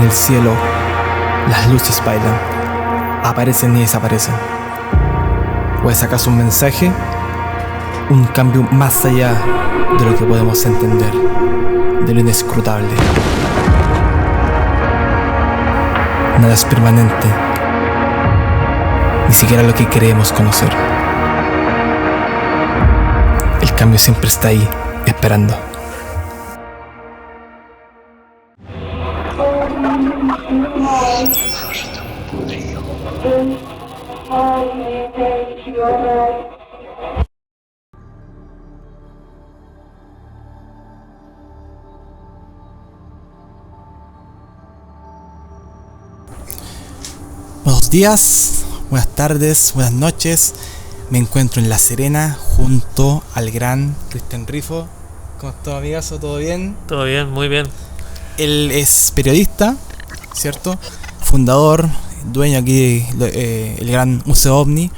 el cielo las luces bailan, aparecen y desaparecen. ¿O es acaso un mensaje? Un cambio más allá de lo que podemos entender, de lo inescrutable. Nada es permanente, ni siquiera lo que creemos conocer. El cambio siempre está ahí, esperando. Buenos días, buenas tardes, buenas noches. Me encuentro en La Serena junto al gran Cristian Rifo. ¿Cómo estás, amigazo? ¿Todo bien? Todo bien, muy bien. Él es periodista, ¿cierto? Fundador, dueño aquí el gran Museo OVNI,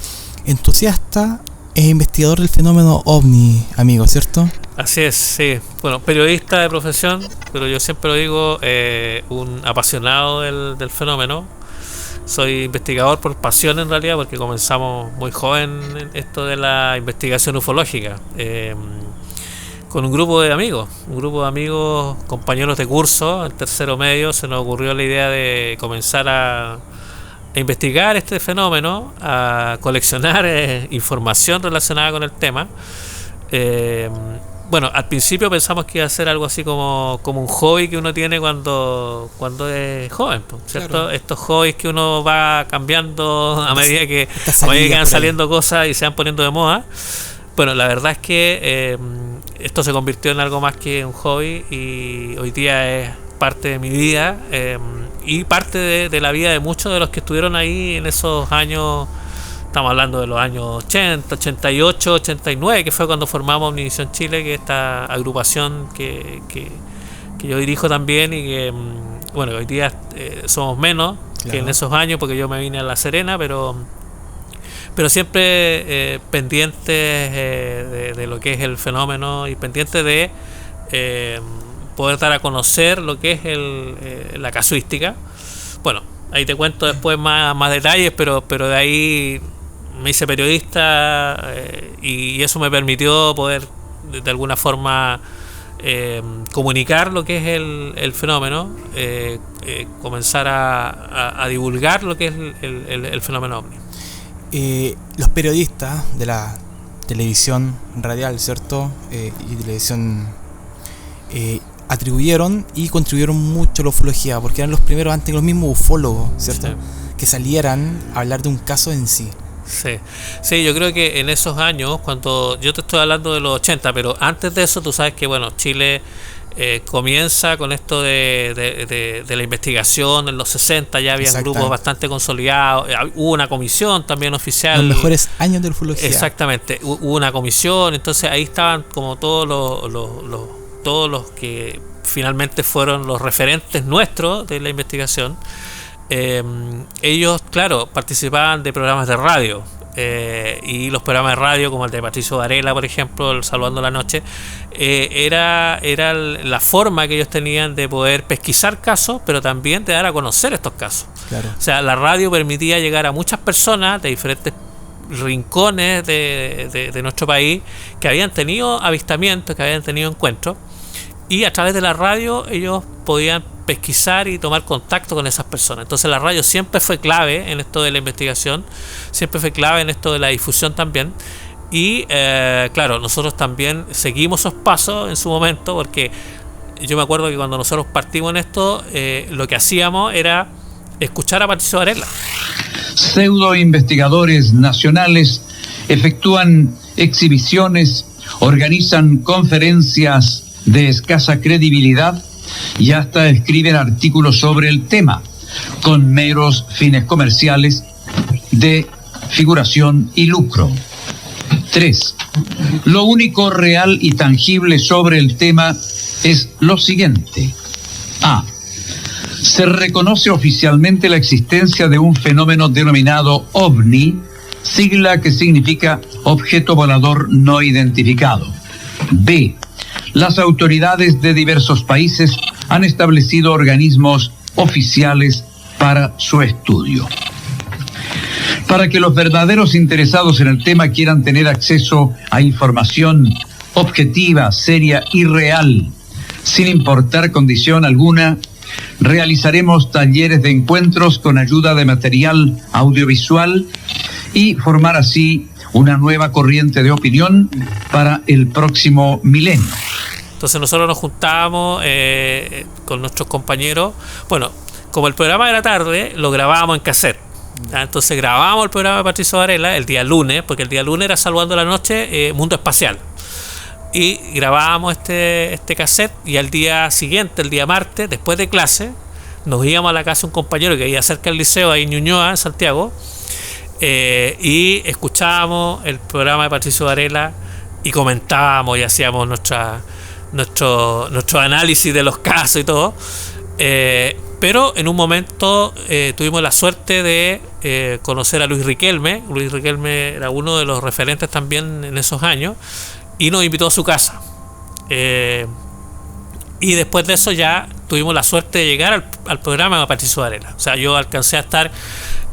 entusiasta e investigador del fenómeno OVNI, amigo, ¿cierto? Así es, sí. Bueno, periodista de profesión, pero yo siempre lo digo, un apasionado del fenómeno. Soy investigador por pasión en realidad, porque comenzamos muy joven en esto de la investigación ufológica, con un grupo de amigos, compañeros de curso, en tercero medio, se nos ocurrió la idea de comenzar a investigar este fenómeno, a coleccionar información relacionada con el tema. Bueno, al principio pensamos que iba a ser algo así como un hobby que uno tiene cuando es joven, ¿cierto? Claro. Estos hobbies que uno va cambiando a medida que van saliendo cosas y se van poniendo de moda. Bueno, la verdad es que esto se convirtió en algo más que un hobby y hoy día es parte de mi vida y parte de la vida de muchos de los que estuvieron ahí en esos años. Estamos hablando de los años 80, 88, 89, que fue cuando formamos Omnivisión Chile, que es esta agrupación que yo dirijo también y que, bueno, hoy día somos menos que en esos años, porque yo me vine a La Serena, pero siempre pendientes de lo que es el fenómeno y pendientes de poder dar a conocer lo que es la casuística. Bueno, ahí te cuento después más detalles, pero de ahí me hice periodista y eso me permitió poder de alguna forma comunicar lo que es el fenómeno, comenzar a divulgar lo que es el fenómeno OVNI. Los periodistas de la televisión radial, ¿cierto? Y televisión atribuyeron y contribuyeron mucho a la ufología, porque eran los primeros, antes que los mismos ufólogos, ¿cierto? Sí. Que salieran a hablar de un caso en sí. Sí, yo creo que en esos años, cuando yo te estoy hablando de los 80, pero antes de eso tú sabes que bueno, Chile comienza con esto de la investigación en los 60, ya habían grupos bastante consolidados, hubo una comisión también oficial. Los mejores años de la ufología. Exactamente, hubo una comisión, entonces ahí estaban como todos los que finalmente fueron los referentes nuestros de la investigación. Ellos, claro, participaban de programas de radio y los programas de radio como el de Patricio Varela, por ejemplo, el Saludando la Noche, era la forma que ellos tenían de poder pesquisar casos, pero también de dar a conocer estos casos. Claro. O sea, la radio permitía llegar a muchas personas de diferentes rincones de nuestro país que habían tenido avistamientos, que habían tenido encuentros, y a través de la radio ellos podían pesquisar y tomar contacto con esas personas. Entonces la radio siempre fue clave en esto de la investigación, siempre fue clave en esto de la difusión también. Y claro, nosotros también seguimos esos pasos en su momento, porque yo me acuerdo que cuando nosotros partimos en esto, lo que hacíamos era escuchar a Patricio Varela. Pseudo investigadores nacionales efectúan exhibiciones, organizan conferencias de escasa credibilidad y hasta escriben artículos sobre el tema, con meros fines comerciales de figuración y lucro. 3. Lo único real y tangible sobre el tema es lo siguiente. A. Se reconoce oficialmente la existencia de un fenómeno denominado OVNI, sigla que significa objeto volador no identificado. B. Las autoridades de diversos países han establecido organismos oficiales para su estudio. Para que los verdaderos interesados en el tema quieran tener acceso a información objetiva, seria y real, sin importar condición alguna, realizaremos talleres de encuentros con ayuda de material audiovisual y formar así una nueva corriente de opinión para el próximo milenio. Entonces nosotros nos juntábamos con nuestros compañeros. Bueno, como el programa era tarde, lo grabábamos en cassette. Entonces grabábamos el programa de Patricio Varela el día lunes, porque el día lunes era Saludando la Noche, Mundo Espacial. Y grabábamos este cassette, y al día siguiente, el día martes, después de clase, nos íbamos a la casa de un compañero que vivía cerca del liceo, ahí en Ñuñoa, en Santiago, y escuchábamos el programa de Patricio Varela y comentábamos y hacíamos nuestro análisis de los casos y todo. Pero en un momento tuvimos la suerte de conocer a Luis Riquelme. Luis Riquelme era uno de los referentes también en esos años, y nos invitó a su casa. Y después de eso ya tuvimos la suerte de llegar al programa de Patricio Varela. O sea, yo alcancé a estar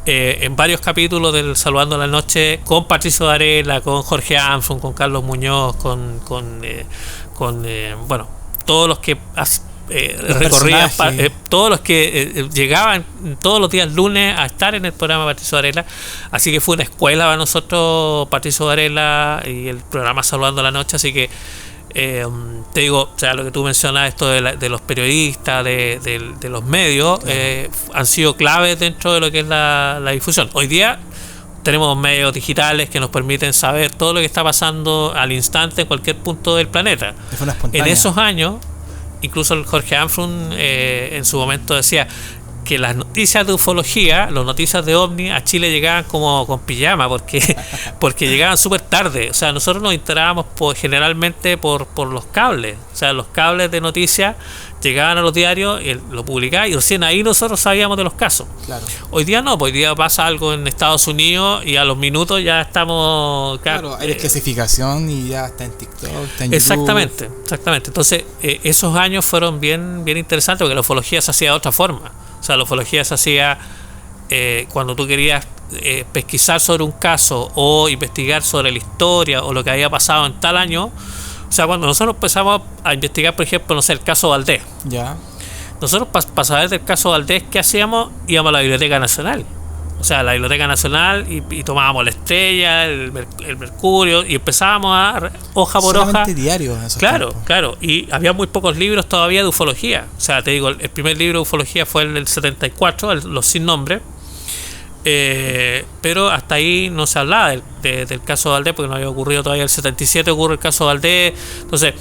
en varios capítulos del Saludando la Noche con Patricio Varela, con Jorge Armstrong, con Carlos Muñoz, con bueno, todos los que recorrían, todos los que llegaban todos los días lunes a estar en el programa Patricio Varela. Así que fue una escuela para nosotros Patricio Varela y el programa Saludando la Noche. Así que te digo, o sea, lo que tú mencionas, esto de los periodistas, de los medios, han sido claves dentro de lo que es la difusión. Hoy día tenemos medios digitales que nos permiten saber todo lo que está pasando al instante en cualquier punto del planeta. En esos años, incluso el Jorge Armstrong en su momento decía que las noticias de ufología, las noticias de OVNI a Chile llegaban como con pijama, porque llegaban súper tarde. O sea, nosotros nos enterábamos generalmente por los cables. O sea, los cables de noticias llegaban a los diarios, y lo publicaban, y recién ahí nosotros sabíamos de los casos. Claro. Hoy día no, hoy día pasa algo en Estados Unidos y a los minutos ya estamos... Claro, hay desclasificación y ya está en TikTok, está en exactamente, YouTube. Exactamente. Entonces, esos años fueron bien interesantes, porque la ufología se hacía de otra forma. O sea, la ufología se hacía cuando tú querías pesquisar sobre un caso o investigar sobre la historia o lo que había pasado en tal año. O sea, cuando nosotros empezamos a investigar, por ejemplo, no sé, el caso Valdés. Ya. Nosotros, para saber del caso Valdés, ¿qué hacíamos? Íbamos a la Biblioteca Nacional. O sea, a la Biblioteca Nacional y tomábamos la Estrella, el Mercurio, y empezábamos a hoja por solamente hoja. Diarios en esos claro, tiempos. claro. Y había muy pocos libros todavía de ufología. O sea, te digo, el primer libro de ufología fue el del 74, Los Sin Nombre. Pero hasta ahí no se hablaba del caso Valdés, porque no había ocurrido todavía. El 77 ocurre el caso Valdés. Entonces,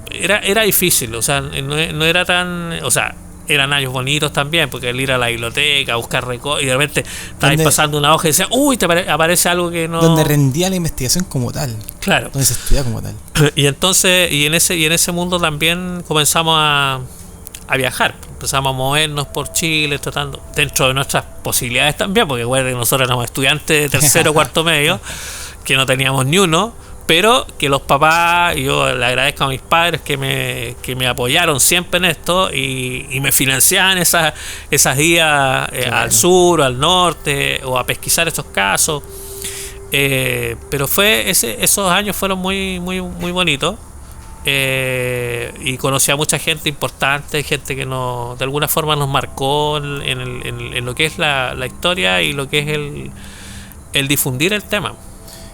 era difícil. O sea, no era tan... O sea, eran años bonitos también, porque el ir a la biblioteca, buscar y de repente estabas pasando una hoja y decías, uy, aparece algo que no... Donde rendía la investigación como tal. Claro. Donde se estudia como tal. Y entonces, en ese mundo también comenzamos a viajar. Empezamos a movernos por Chile, tratando, dentro de nuestras posibilidades también, porque bueno, nosotros éramos estudiantes de tercero o cuarto medio, que no teníamos ni uno, pero que los papás, y yo le agradezco a mis padres que me apoyaron siempre en esto y me financiaban esas idas al sur, al norte, o a pesquisar estos casos. Pero esos años fueron muy bonitos. Y conocí a mucha gente importante, gente que de alguna forma nos marcó en lo que es la historia y lo que es el difundir el tema.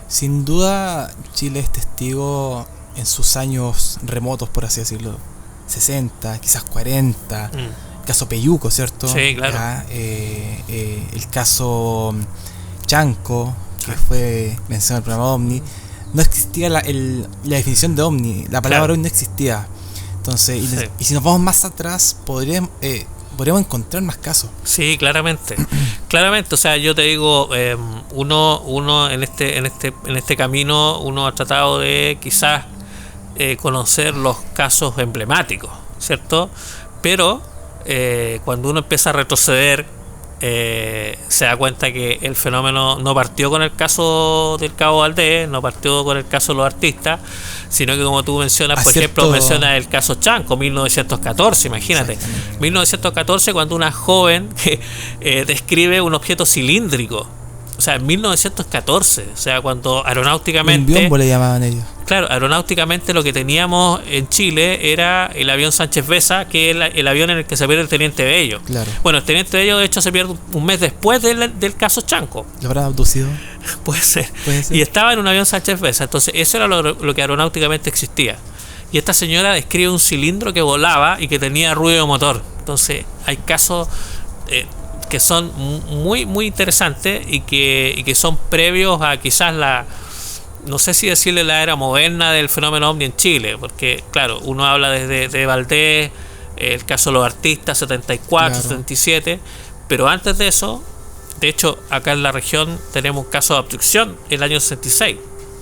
Sin duda, Chile es testigo en sus años remotos, por así decirlo, 60, quizás 40, el caso Peyuco, ¿cierto? Sí, claro. Ya, el caso Chanco, que fue mencionado en el programa OVNI. No existía la definición de OVNI, la palabra OVNI no existía. Entonces, sí. Y si nos vamos más atrás, podríamos encontrar más casos. Sí, claramente. Claramente, o sea, yo te digo, uno en este camino, uno ha tratado de quizás conocer los casos emblemáticos, ¿cierto? Pero cuando uno empieza a retroceder, se da cuenta que el fenómeno no partió con el caso del Cabo Valdés, no partió con el caso de los artistas, sino que, como tú mencionas, por ejemplo, mencionas el caso Chanco, 1914, imagínate, 1914, cuando una joven describe un objeto cilíndrico. O sea, en 1914, o sea, cuando aeronáuticamente... Un biombo le llamaban ellos. Claro, aeronáuticamente lo que teníamos en Chile era el avión Sánchez Besa, que es el avión en el que se pierde el Teniente Bello. Claro. Bueno, el Teniente Bello, de hecho, se pierde un mes después del caso Chanco. ¿Lo habrán abducido? Puede ser. Y estaba en un avión Sánchez Besa, entonces eso era lo que aeronáuticamente existía. Y esta señora describe un cilindro que volaba y que tenía ruido de motor. Entonces hay casos... que son muy muy interesantes y que son previos a quizás no sé si decirle la era moderna del fenómeno ovni en Chile, porque claro, uno habla desde de Valdés, el caso de los artistas 74, claro. 77, pero antes de eso, de hecho acá en la región tenemos un caso de abducción en el año 66.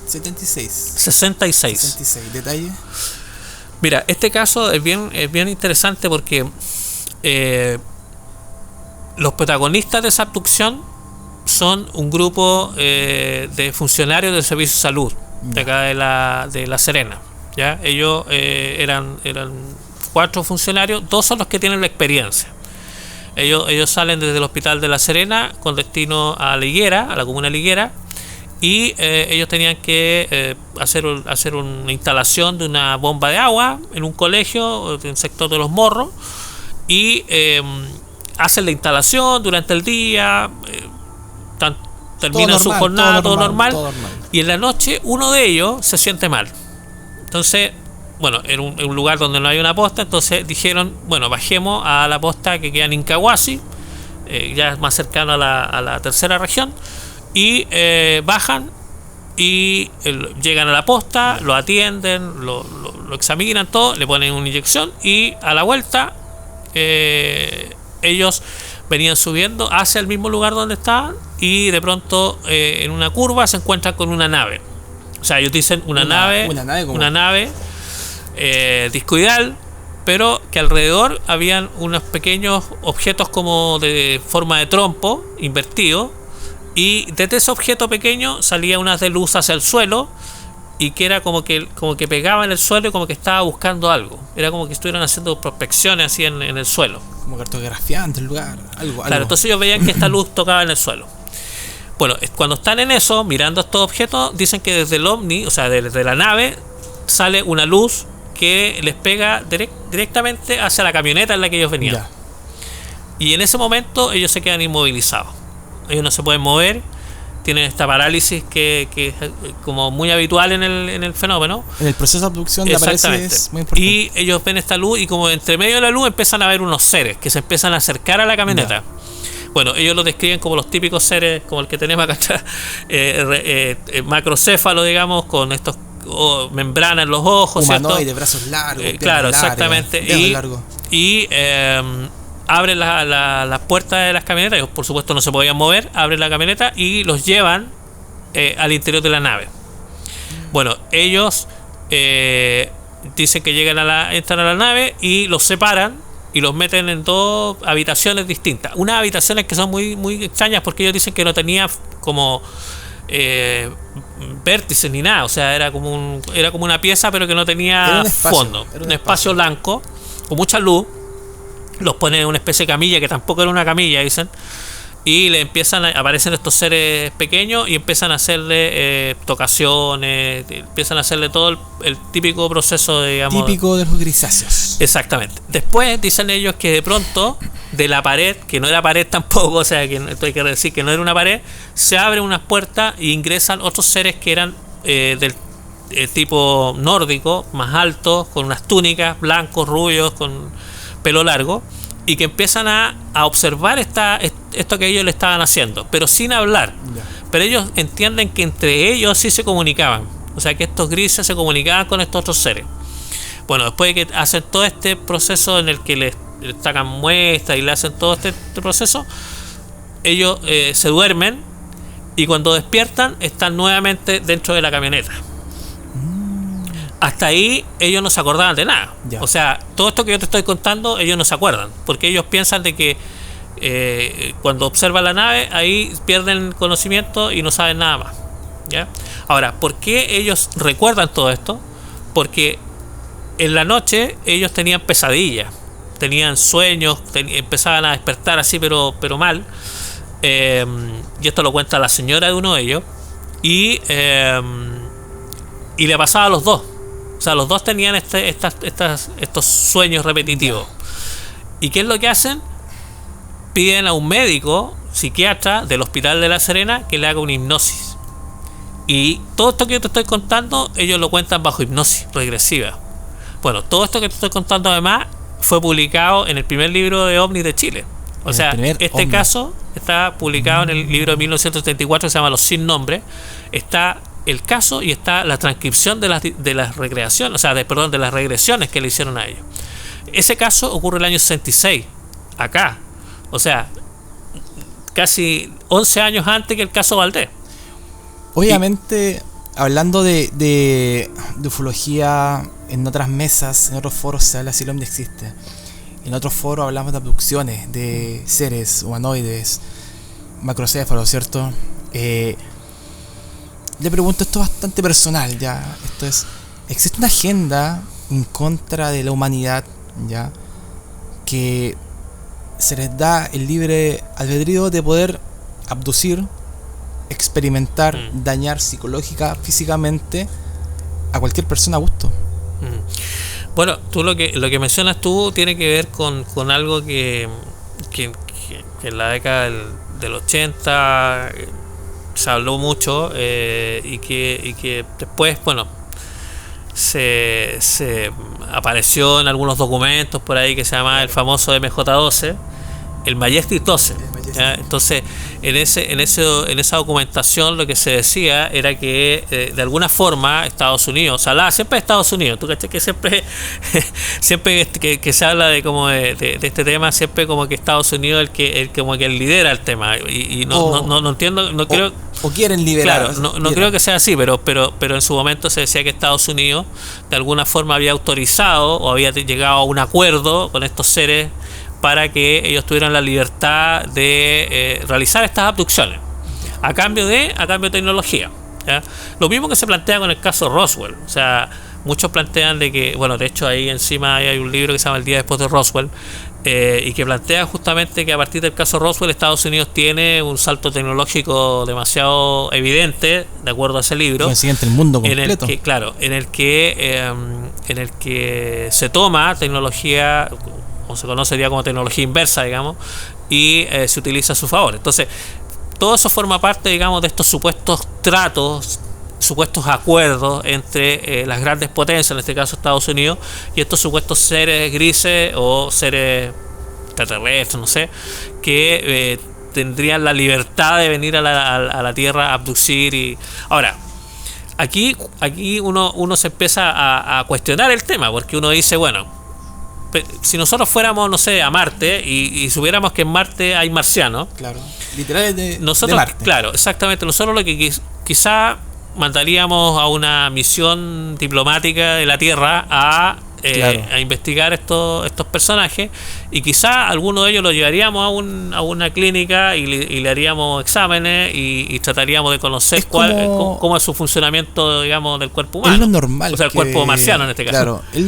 66. ¿Detalle? Mira, este caso es bien interesante porque los protagonistas de esa abducción son un grupo de funcionarios del Servicio de Salud de acá de La Serena. ¿Ya? Ellos eran 4 funcionarios, 2 son los que tienen la experiencia. Ellos salen desde el Hospital de La Serena con destino a La Higuera, a la comuna de La Higuera, y ellos tenían que hacer una instalación de una bomba de agua en un colegio, en el sector de Los Morros, y hacen la instalación durante el día, terminan su jornada, todo normal, y en la noche uno de ellos se siente mal. Entonces, bueno, en un lugar donde no hay una posta, entonces dijeron, bueno, bajemos a la posta que queda en Incahuasi, ya es más cercano a la tercera región, y bajan y llegan a la posta, lo atienden, lo examinan todo, le ponen una inyección y a la vuelta ellos venían subiendo hacia el mismo lugar donde estaban y de pronto en una curva se encuentran con una nave. O sea, ellos dicen una nave discoidal, pero que alrededor habían unos pequeños objetos como de forma de trompo invertido, y desde ese objeto pequeño salía una de luz hacia el suelo y que era como que pegaba en el suelo y como que estaba buscando algo. Era como que estuvieran haciendo prospecciones así en el suelo. Como cartografiando el lugar, algo. Claro, entonces ellos veían que esta luz tocaba en el suelo. Bueno, cuando están en eso, mirando estos objetos, dicen que desde el ovni, o sea, desde la nave, sale una luz que les pega directamente hacia la camioneta en la que ellos venían. Ya. Y en ese momento ellos se quedan inmovilizados. Ellos no se pueden mover, tienen esta parálisis que es como muy habitual en el fenómeno. En el proceso de abducción de la parálisis es muy importante. Y ellos ven esta luz y como entre medio de la luz empiezan a ver unos seres que se empiezan a acercar a la camioneta. Ya. Bueno, ellos lo describen como los típicos seres como el que tenemos acá atrás, macrocéfalo, digamos, con estos membranas en los ojos, humanoide, de brazos largos, claro, exactamente, y abren las puertas de las camionetas. Ellos por supuesto no se podían mover, abren la camioneta y los llevan al interior de la nave. Bueno, ellos dicen que entran a la nave y los separan y los meten en 2 habitaciones distintas. Unas habitaciones que son muy, muy extrañas porque ellos dicen que no tenía como vértices ni nada, o sea, era como una pieza pero que no tenía fondo, un espacio blanco con mucha luz. Los ponen en una especie de camilla que tampoco era una camilla, dicen, y aparecen estos seres pequeños y empiezan a hacerle tocaciones, empiezan a hacerle todo el típico proceso, digamos, típico de los grisáceos. Exactamente. Después dicen ellos que de pronto de la pared, que no era pared tampoco, o sea, que esto hay que decir que no era una pared, se abren unas puertas y ingresan otros seres que eran del tipo nórdico, más altos, con unas túnicas, blancos, rubios, con pelo largo, y que empiezan a observar esto que ellos le estaban haciendo, pero sin hablar. Yeah. Pero ellos entienden que entre ellos sí se comunicaban, o sea que estos grises se comunicaban con estos otros seres. Bueno, después de que hacen todo este proceso en el que les sacan muestras y le hacen todo este proceso, ellos se duermen y cuando despiertan están nuevamente dentro de la camioneta. Hasta ahí ellos no se acordaban de nada. Ya. O sea, todo esto que yo te estoy contando ellos no se acuerdan, porque ellos piensan de que Cuando observan la nave, ahí pierden conocimiento y no saben nada más, ¿ya? Ahora, ¿por qué ellos recuerdan todo esto? Porque en la noche ellos tenían pesadillas, tenían sueños, empezaban a despertar así, pero mal. Y esto lo cuenta la señora de uno de ellos. Y le pasaba a los dos. O sea, los dos tenían estos sueños repetitivos. ¿Y qué es lo que hacen? Piden a un médico, psiquiatra del Hospital de La Serena, que le haga una hipnosis. Y todo esto que te estoy contando, ellos lo cuentan bajo hipnosis regresiva. Bueno, todo esto que te estoy contando además fue publicado en el primer libro de OVNI de Chile. O sea, este caso está publicado en el libro de 1934 que se llama Los Sin Nombre. Está el caso y está la transcripción de las recreaciones, o sea, de las regresiones que le hicieron a ellos. Ese caso ocurre el año 66, acá. O sea, casi 11 años antes que el caso Valdés. Obviamente, hablando de ufología, en otras mesas, en otros foros se habla si el hombre existe. En otros foros hablamos de abducciones, de seres humanoides, macrocéfalos, ¿cierto? Le pregunto, esto es bastante personal, ya. Esto es, ¿existe una agenda en contra de la humanidad, ya? Que se les da el libre albedrío de poder abducir, experimentar, dañar psicológica, físicamente a cualquier persona a gusto. Bueno, tú lo que mencionas tú tiene que ver con algo que en la década del 80 se habló mucho, y que después, bueno, se apareció en algunos documentos por ahí, que se llama el famoso MJ-12, el Majestic 12. Entonces, en esa documentación lo que se decía era que de alguna forma Estados Unidos, o sea, siempre Estados Unidos, tú cachai que siempre que se habla de este tema, siempre como que Estados Unidos como que lidera el tema, y no entiendo, no creo, o quieren liberar. Claro, no creo que sea así, pero en su momento se decía que Estados Unidos de alguna forma había autorizado o había llegado a un acuerdo con estos seres para que ellos tuvieran la libertad de realizar estas abducciones a cambio de tecnología, ¿ya? Lo mismo que se plantea con el caso Roswell. O sea, muchos plantean de que, bueno, de hecho ahí encima hay un libro que se llama El día después de Roswell, y que plantea justamente que a partir del caso Roswell Estados Unidos tiene un salto tecnológico demasiado evidente, de acuerdo a ese libro, el mundo completo. en el que se toma tecnología, o se conocería como tecnología inversa, digamos, y se utiliza a su favor. Entonces, todo eso forma parte, digamos, de estos supuestos tratos, supuestos acuerdos entre las grandes potencias, en este caso Estados Unidos, y estos supuestos seres grises o seres extraterrestres, no sé, que tendrían la libertad de venir a la Tierra a abducir. Y ahora, aquí uno se empieza a cuestionar el tema, porque uno dice, bueno, si nosotros fuéramos, no sé, a Marte y supiéramos que en Marte hay marcianos, claro, literal de Marte. Claro, exactamente. Nosotros lo que quizá mandaríamos a una misión diplomática de la Tierra a investigar estos personajes, y quizá alguno de ellos lo llevaríamos a una clínica y le haríamos exámenes y trataríamos de conocer cómo es su funcionamiento, digamos, del cuerpo humano. Es lo normal, o sea, el cuerpo marciano en este caso. Claro, es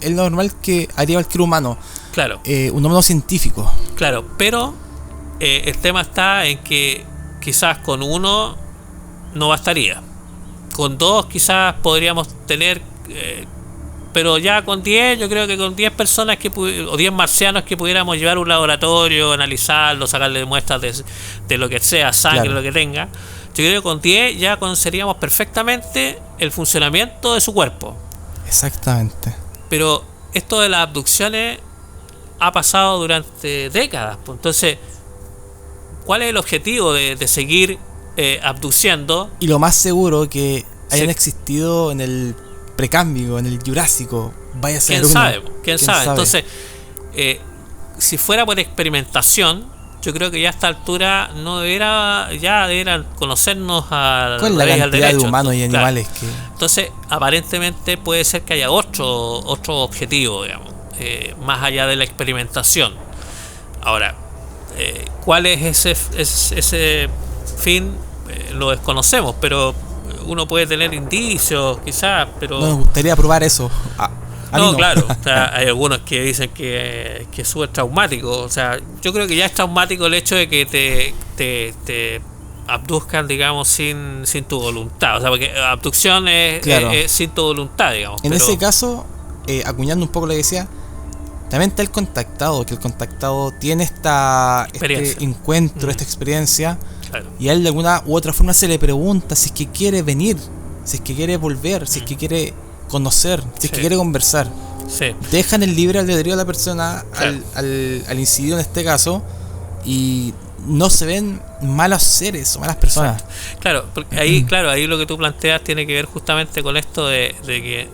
lo normal que haría cualquier humano. Claro. Un humano científico. Claro, pero el tema está en que quizás con uno no bastaría. Con dos quizás podríamos tener, pero ya con 10, yo creo que con 10 personas o 10 marcianos que pudiéramos llevar a un laboratorio, analizarlo, sacarle muestras de lo que sea, sangre, lo que tenga, yo creo que con 10 ya conoceríamos perfectamente el funcionamiento de su cuerpo. Exactamente. Pero esto de las abducciones ha pasado durante décadas. Entonces, ¿cuál es el objetivo de seguir abduciendo? Y lo más seguro que hayan existido en el Precámbrico, en el Jurásico, vaya a ser ¿Quién sabe? Entonces, si fuera por experimentación, yo creo que ya a esta altura no debieran conocernos al cantidad derecho de humanos y animales que... Entonces, aparentemente puede ser que haya otro objetivo, digamos, más allá de la experimentación. Ahora, ¿Cuál es ese fin? Lo desconocemos, pero uno puede tener indicios, quizás, pero... No, me gustaría probar eso. A mí no, claro, o sea, hay algunos que dicen que es súper traumático. O sea, yo creo que ya es traumático el hecho de que te abduzcan, digamos, sin tu voluntad. O sea, porque abducción es sin tu voluntad, digamos. En ese caso, acuñando un poco lo que decía, también está el contactado, que el contactado tiene este encuentro, esta experiencia, claro. Y a él de alguna u otra forma se le pregunta si es que quiere venir, si es que quiere volver, si es que quiere conocer, si es que quiere conversar. Sí. Dejan el libre albedrío a la persona, claro. al incidido en este caso, y no se ven malos seres o malas personas. Claro, porque ahí lo que tú planteas tiene que ver justamente con esto de que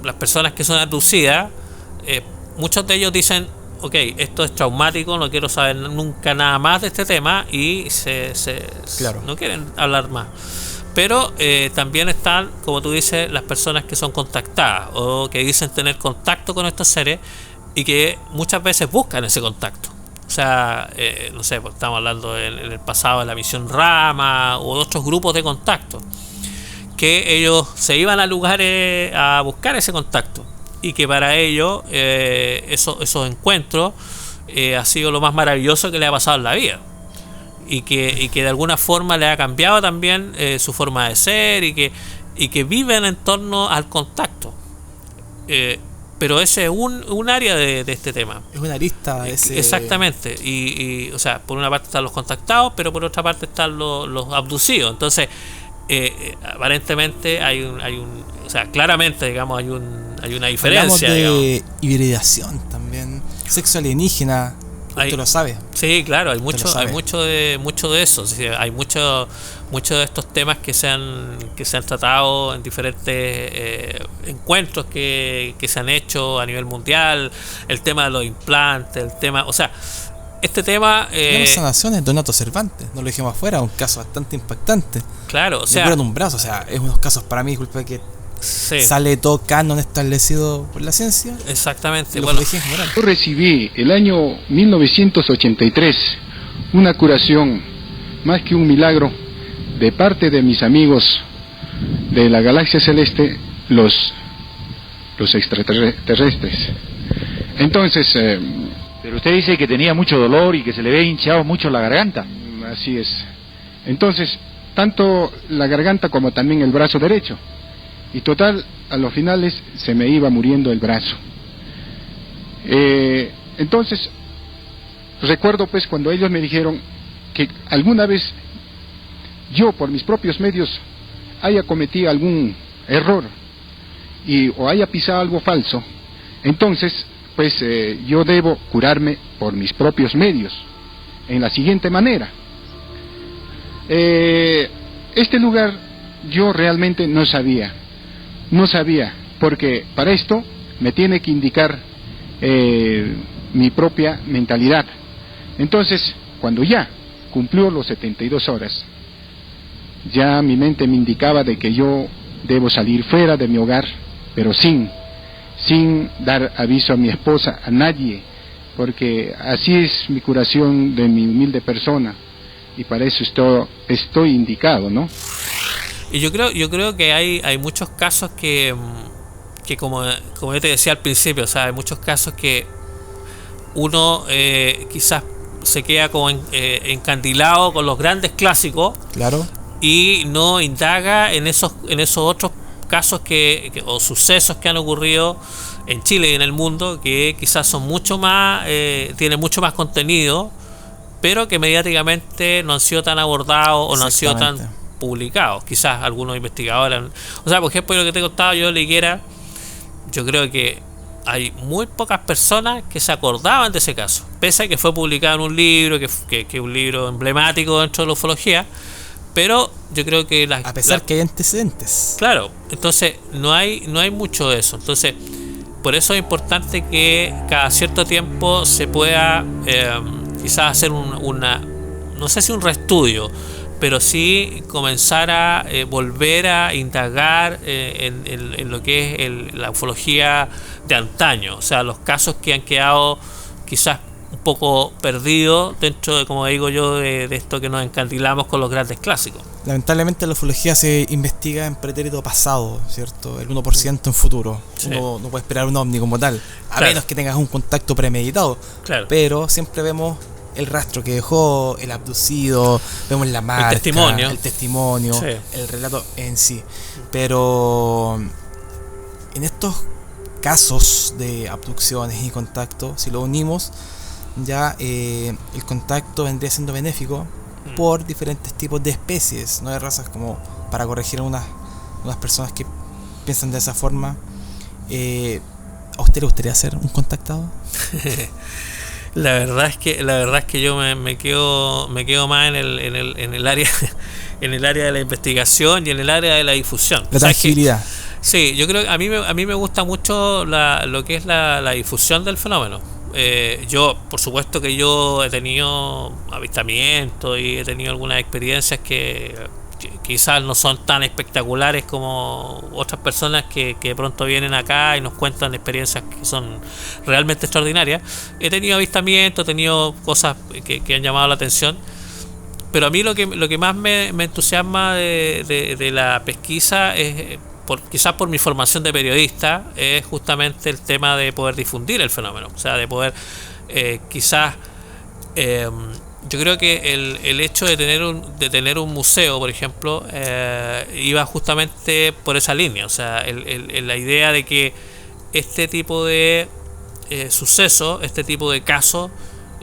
las personas que son abducidas, muchos de ellos dicen, ok, esto es traumático, no quiero saber nunca nada más de este tema, y no quieren hablar más. Pero también están, como tú dices, las personas que son contactadas o que dicen tener contacto con estos seres y que muchas veces buscan ese contacto. O sea, no sé, pues estamos hablando en el pasado de la misión Rama o de otros grupos de contacto, que ellos se iban a lugares a buscar ese contacto y que para ellos esos encuentros ha sido lo más maravilloso que le ha pasado en la vida. Y que de alguna forma le ha cambiado también su forma de ser y que viven en torno al contacto. Pero ese es un área de este tema. Es una arista. Exactamente. Y o sea, por una parte están los contactados, pero por otra parte están los abducidos. Entonces, aparentemente o sea, claramente, digamos, hay una diferencia. Hablamos de hibridación también, sexo alienígena. Tú lo sabes. Sí, claro, hay mucho de eso. Sí, hay mucho de estos temas que se han tratado en diferentes encuentros que se han hecho a nivel mundial. El tema de los implantes, o sea, este tema. Las sanaciones, Donato Cervantes, no lo dejemos afuera, un caso bastante impactante. Claro, o sea. Le un brazo, o sea, es unos casos para mí, disculpa que. Sí. Sale todo canon establecido por la ciencia. Exactamente. Yo recibí el año 1983 una curación, más que un milagro, de parte de mis amigos de la galaxia celeste, los extraterrestres. Entonces, pero usted dice que tenía mucho dolor y que se le ve hinchado mucho la garganta. Así es. Entonces, tanto la garganta como también el brazo derecho. Y total, a los finales se me iba muriendo el brazo. Entonces, recuerdo pues cuando ellos me dijeron que alguna vez yo por mis propios medios haya cometido algún error o haya pisado algo falso, entonces pues yo debo curarme por mis propios medios, en la siguiente manera. Este lugar yo realmente no sabía, porque para esto me tiene que indicar mi propia mentalidad. Entonces, cuando ya cumplió los 72 horas, ya mi mente me indicaba de que yo debo salir fuera de mi hogar, pero sin dar aviso a mi esposa, a nadie, porque así es mi curación de mi humilde persona, y para eso estoy indicado, ¿no? Y yo creo que hay muchos casos que como yo te decía al principio, o sea, hay muchos casos que uno quizás se queda como encandilado con los grandes clásicos, claro, y no indaga en esos otros casos o sucesos que han ocurrido en Chile y en el mundo, que quizás son mucho más, tienen mucho más contenido, pero que mediáticamente no han sido tan abordados o no han sido tan publicados. Quizás algunos investigadores, o sea, por ejemplo, lo que te he contado yo de Higuera, yo creo que hay muy pocas personas que se acordaban de ese caso, pese a que fue publicado en un libro, que es un libro emblemático dentro de la ufología, pero yo creo que a pesar que hay antecedentes. Claro, entonces no hay mucho de eso. Entonces, por eso es importante que cada cierto tiempo se pueda quizás hacer no sé si un reestudio, pero sí comenzar a volver a indagar en lo que es la ufología de antaño, o sea, los casos que han quedado quizás un poco perdido dentro de, como digo yo, de esto que nos encandilamos con los grandes clásicos. Lamentablemente la ufología se investiga en pretérito pasado, ¿cierto? El 1% en futuro. Sí. Uno no puede esperar un ovni como tal, a Claro. menos que tengas un contacto premeditado. Claro. Pero siempre vemos el rastro que dejó el abducido, vemos la marca, el testimonio, Sí. el relato en sí. Pero en estos casos de abducciones y contacto, si lo unimos, ya el contacto vendría siendo benéfico por diferentes tipos de especies, no de razas, como para corregir a unas personas que piensan de esa forma. ¿A usted le gustaría ser un contactado? La verdad es que yo me quedo más en el área en el área de la investigación y en el área de la difusión. La tangibilidad. Sí, yo creo que a mí me gusta mucho lo que es la difusión del fenómeno. Yo, por supuesto que yo he tenido avistamientos y he tenido algunas experiencias que quizás no son tan espectaculares como otras personas que de pronto vienen acá y nos cuentan experiencias que son realmente extraordinarias. He tenido avistamientos, he tenido cosas que han llamado la atención, pero a mí lo que más me entusiasma de la pesquisa es, quizás por mi formación de periodista, es justamente el tema de poder difundir el fenómeno, o sea, de poder quizás yo creo que el hecho de tener un museo, por ejemplo, iba justamente por esa línea, o sea, la idea de que este tipo de sucesos, este tipo de casos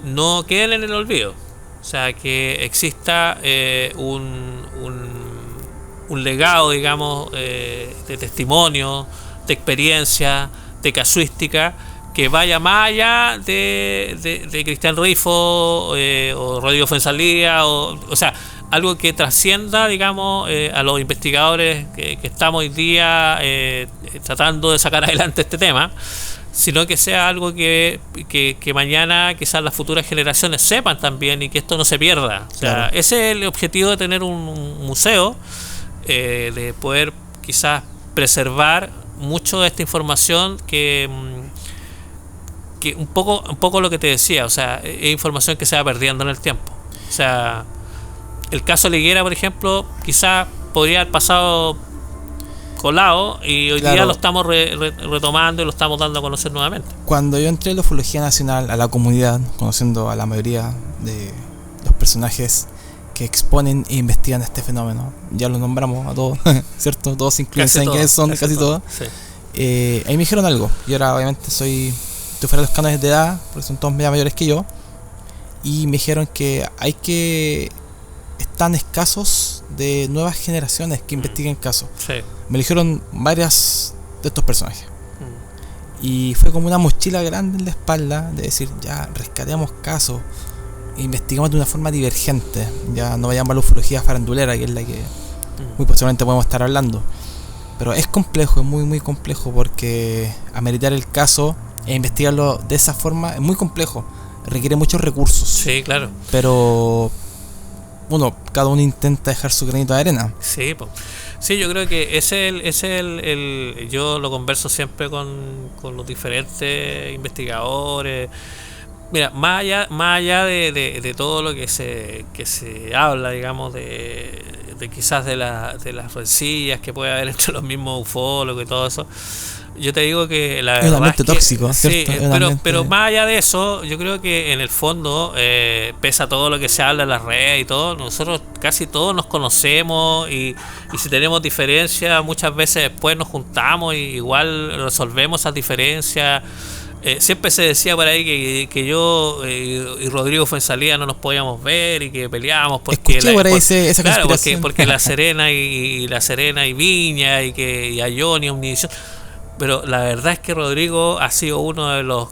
no queden en el olvido, o sea, que exista un legado, digamos, de testimonio, de experiencia, de casuística, que vaya más allá de Cristian Rifo o Rodrigo Fuenzalía, o sea, algo que trascienda, digamos, a los investigadores que estamos hoy día tratando de sacar adelante este tema, sino que sea algo que mañana quizás las futuras generaciones sepan también y que esto no se pierda. O sea, claro. Ese es el objetivo de tener un museo, de poder quizás preservar mucho de esta información que un poco lo que te decía, o sea, es información que se va perdiendo en el tiempo. O sea, el caso Liguera, por ejemplo, quizás podría haber pasado colado y hoy día lo estamos retomando y lo estamos dando a conocer nuevamente. Cuando yo entré en la ufología nacional a la comunidad, conociendo a la mayoría de los personajes que exponen e investigan este fenómeno, ya los nombramos a todos, ¿cierto? Todos incluyen quiénes son, casi todos. Sí. Ahí me dijeron algo. Yo ahora obviamente estoy fuera de los cánones de edad, porque son todos media mayores que yo, y me dijeron que están escasos de nuevas generaciones que investiguen casos. Sí. Me dijeron varias de estos personajes. Y fue como una mochila grande en la espalda de decir, ya, rescatemos casos, investigamos de una forma divergente, ya no vayamos a la ufología farandulera, que es la que muy posiblemente podemos estar hablando. Pero es complejo, es muy muy complejo, porque ameritar el caso e investigarlo de esa forma es muy complejo, requiere muchos recursos. Sí, claro. Pero bueno, cada uno intenta dejar su granito de arena. Sí, pues. Sí, yo creo que yo lo converso siempre con los diferentes investigadores. Mira, más allá de todo lo que se habla, digamos, de quizás de las rencillas que puede haber entre los mismos ufólogos y todo eso, yo te digo que la verdad es que tóxico, ¿cierto? Sí, pero más allá de eso, yo creo que en el fondo, pese a todo lo que se habla en las redes y todo, nosotros casi todos nos conocemos y si tenemos diferencias, muchas veces después nos juntamos y igual resolvemos esas diferencias. Siempre se decía por ahí que yo y Rodrigo Fuenzalía no nos podíamos ver y que peleábamos porque porque La Serena y Viña y a Johnny Omnivisión. Pero la verdad es que Rodrigo ha sido uno de los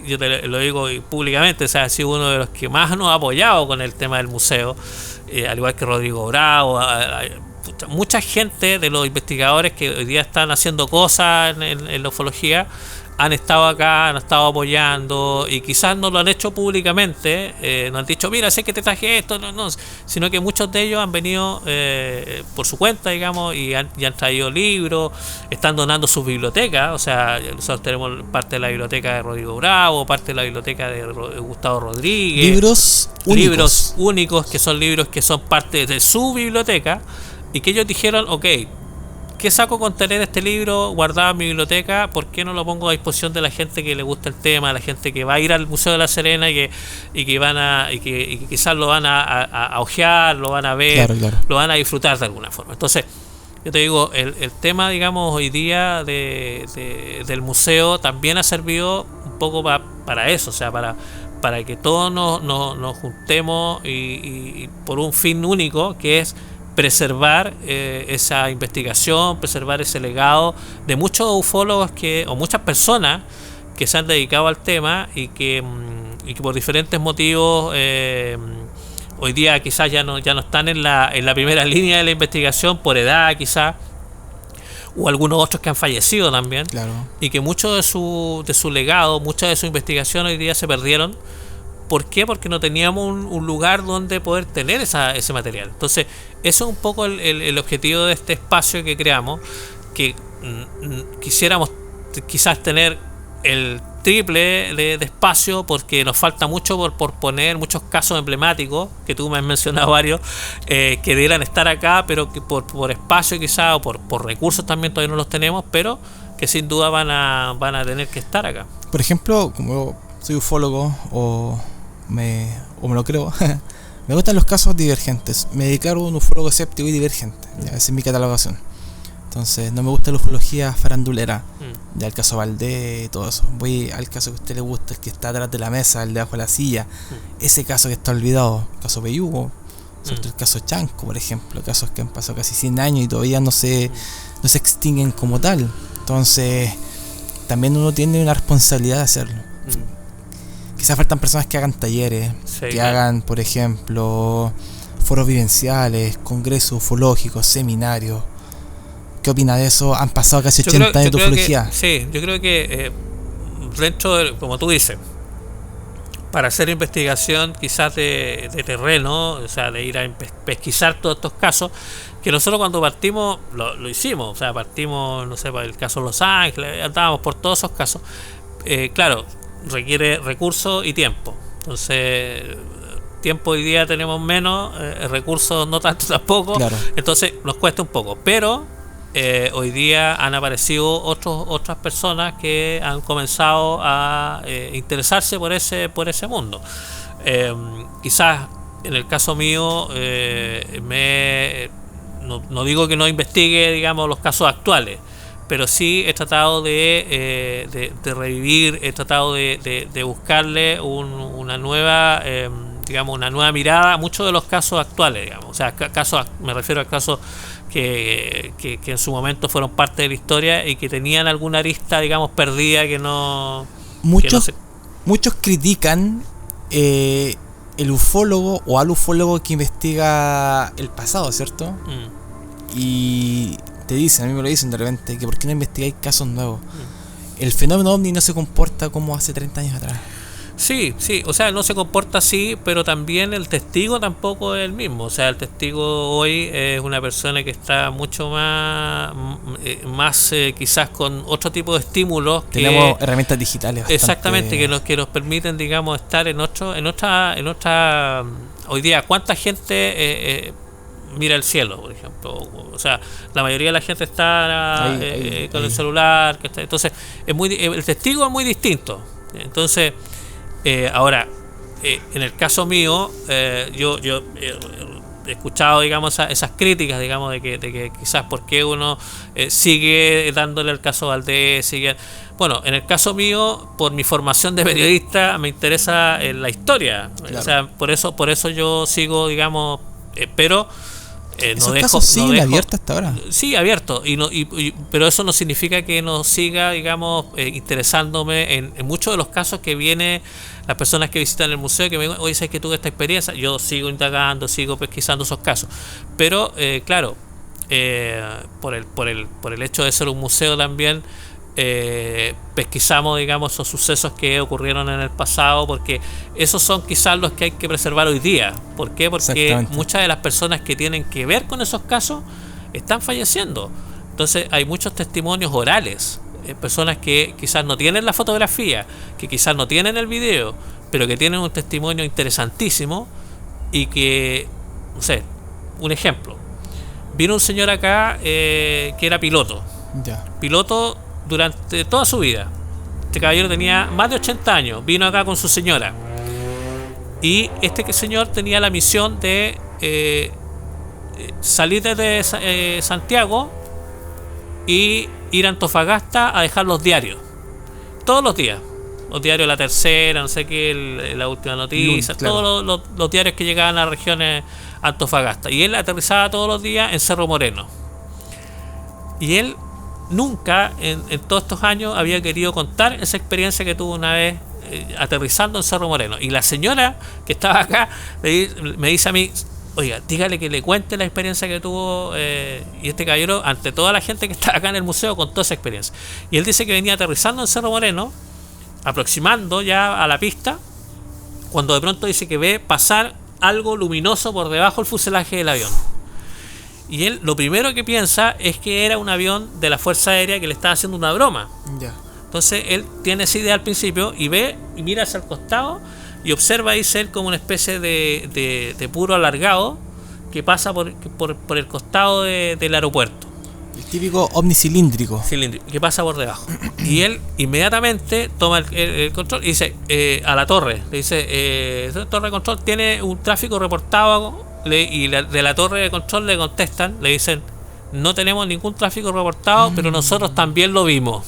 yo te lo digo públicamente, o sea, ha sido uno de los que más nos ha apoyado con el tema del museo, al igual que Rodrigo Bravo, mucha gente de los investigadores que hoy día están haciendo cosas en la ufología han estado acá, han estado apoyando y quizás no lo han hecho públicamente, no han dicho, mira, sé que te traje esto, no, sino que muchos de ellos han venido por su cuenta, digamos, y han traído libros, están donando sus bibliotecas, o sea, nosotros tenemos parte de la biblioteca de Rodrigo Bravo, parte de la biblioteca de Gustavo Rodríguez. Libros únicos, que son libros que son parte de su biblioteca y que ellos dijeron, ok, ¿qué saco con tener este libro guardado en mi biblioteca? ¿Por qué no lo pongo a disposición de la gente que le gusta el tema, la gente que va a ir al Museo de la Serena y que quizás lo van a ojear, lo van a ver, claro. Lo van a disfrutar de alguna forma? Entonces, yo te digo, el tema, digamos, hoy día del museo también ha servido un poco para eso, o sea, para que todos nos juntemos y por un fin único, que es preservar esa investigación, preservar ese legado de muchos ufólogos o muchas personas que se han dedicado al tema y que por diferentes motivos hoy día quizás ya no están en la primera línea de la investigación, por edad quizás, o algunos otros que han fallecido también, claro. Y que mucho de su legado, mucha de su investigación hoy día se perdieron. ¿Por qué? Porque no teníamos un lugar donde poder tener ese material. Entonces, eso es un poco el objetivo de este espacio que creamos, que quisiéramos quizás tener el triple de espacio, porque nos falta mucho por poner muchos casos emblemáticos, que tú me has mencionado varios, que debieran estar acá, pero que por espacio quizás, o por recursos también todavía no los tenemos, pero que sin duda van a tener que estar acá. Por ejemplo, como soy ufólogo o me lo creo, me gustan los casos divergentes. Me declaro un ufólogo escéptico y divergente, ya, esa es mi catalogación. Entonces no me gusta la ufología farandulera, ya el caso Valdés, todo eso. Voy al caso que a usted le gusta, el que está atrás de la mesa, el de abajo de la silla, ese caso que está olvidado, el caso Peyugo, el caso Chanco, por ejemplo, casos que han pasado casi 100 años y todavía no se extinguen como tal. Entonces también uno tiene una responsabilidad de hacerlo. Quizás faltan personas que hagan talleres, hagan, por ejemplo, foros vivenciales, congresos ufológicos, seminarios. ¿Qué opina de eso? Han pasado casi 80 años de ufología. Yo creo que dentro de, como tú dices, para hacer investigación quizás de terreno, o sea, de ir a pesquisar todos estos casos, que nosotros cuando partimos lo hicimos, o sea, partimos, no sé, para el caso Los Ángeles, andábamos por todos esos casos. Claro, requiere recursos y tiempo. Entonces, tiempo hoy día tenemos menos, recursos no tanto tampoco, claro. Entonces nos cuesta un poco, pero hoy día han aparecido otras personas que han comenzado a interesarse por ese mundo. Quizás en el caso mío no digo que no investigue, digamos, los casos actuales, pero sí he tratado de revivir, he tratado de buscarle una nueva, digamos, una nueva mirada a muchos de los casos actuales, digamos. O sea, me refiero a casos que en su momento fueron parte de la historia y que tenían alguna arista, digamos, perdida que no... Muchos critican el ufólogo o al ufólogo que investiga el pasado, ¿cierto? Y te dicen, a mí me lo dicen de repente, que por qué no investigáis casos nuevos. El fenómeno ovni no se comporta como hace 30 años atrás. Sí, o sea, no se comporta así, pero también el testigo tampoco es el mismo. O sea, el testigo hoy es una persona que está mucho más quizás con otro tipo de estímulos. Tenemos herramientas digitales bastante... Exactamente, que nos permiten, digamos, estar en otra... Hoy día, ¿cuánta gente mira el cielo, por ejemplo? O sea, la mayoría de la gente está con el celular. Entonces, el testigo es muy distinto. Entonces... ahora, en el caso mío, yo he escuchado, digamos, esas críticas, digamos, de que quizás por qué uno sigue dándole al caso Valdés, bueno, en el caso mío, por mi formación de periodista, me interesa la historia, claro. O sea, por eso yo sigo, digamos, pero ¿esos casos siguen abiertos hasta ahora? Sí, abierto, pero eso no significa que no siga, digamos, interesándome en muchos de los casos que vienen las personas que visitan el museo, que me dicen, oye, ¿sabes que tuve esta experiencia? Yo sigo indagando, sigo pesquisando esos casos, pero claro, por el hecho de ser un museo también, pesquisamos, digamos, esos sucesos que ocurrieron en el pasado, porque esos son quizás los que hay que preservar hoy día. ¿Por qué? Porque muchas de las personas que tienen que ver con esos casos están falleciendo. Entonces hay muchos testimonios orales, personas que quizás no tienen la fotografía, que quizás no tienen el video, pero que tienen un testimonio interesantísimo y que, no sé, un ejemplo. Vino un señor acá que era piloto. Piloto durante toda su vida. Este caballero tenía más de 80 años. Vino acá con su señora. Y este señor tenía la misión de salir desde Santiago y ir a Antofagasta a dejar los diarios. Todos los días. Los diarios La Tercera, no sé qué, La Última Noticia, claro. Todos los diarios que llegaban a las regiones Antofagasta. Y él aterrizaba todos los días en Cerro Moreno. Y él nunca en todos estos años había querido contar esa experiencia que tuvo una vez aterrizando en Cerro Moreno. Y la señora que estaba acá me dice a mí: oiga, dígale que le cuente la experiencia que tuvo. Y este caballero, ante toda la gente que está acá en el museo, contó esa experiencia. Y él dice que venía aterrizando en Cerro Moreno, aproximando ya a la pista, cuando de pronto dice que ve pasar algo luminoso por debajo del fuselaje del avión. Y él lo primero que piensa es que era un avión de la Fuerza Aérea que le estaba haciendo una broma. Entonces él tiene esa idea al principio y ve y mira hacia el costado y observa, dice él, como una especie de puro alargado que pasa por el costado del aeropuerto. El típico ovni cilíndrico. Que pasa por debajo. Y él inmediatamente toma el control y dice a la torre, le dice, torre de control, tiene un tráfico reportado, y de la torre de control le contestan, le dicen: no tenemos ningún tráfico reportado, pero nosotros también lo vimos.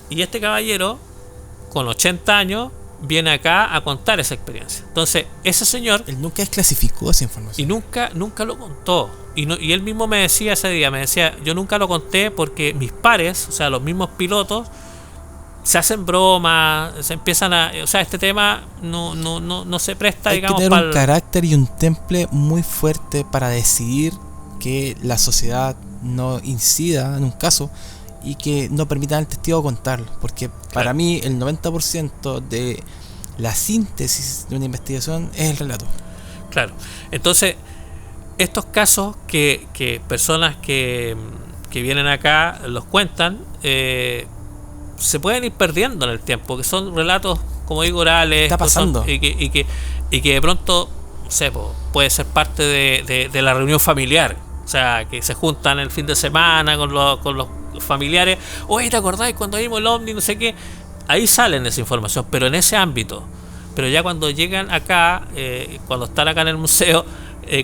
Y este caballero, con 80 años, viene acá a contar esa experiencia. Entonces, ese señor... Él nunca desclasificó esa información. Y nunca lo contó. Y él mismo me decía ese día, yo nunca lo conté porque mis pares, o sea, los mismos pilotos, se hacen bromas, se empiezan a... O sea, este tema no se presta, hay digamos, que tener un carácter y un temple muy fuerte para decidir que la sociedad no incida en un caso y que no permitan al testigo contarlo, porque para mí el 90% de la síntesis de una investigación es el relato. Claro. Entonces, estos casos que personas que vienen acá los cuentan, se pueden ir perdiendo en el tiempo, que son relatos, como digo, orales. Está pasando. Y que de pronto, no sé, puede ser parte de la reunión familiar. O sea, que se juntan el fin de semana con los familiares. Oye, ¿te acordáis cuando vimos el ovni? No sé qué. Ahí salen esa información, pero en ese ámbito. Pero ya cuando llegan acá, cuando están acá en el museo,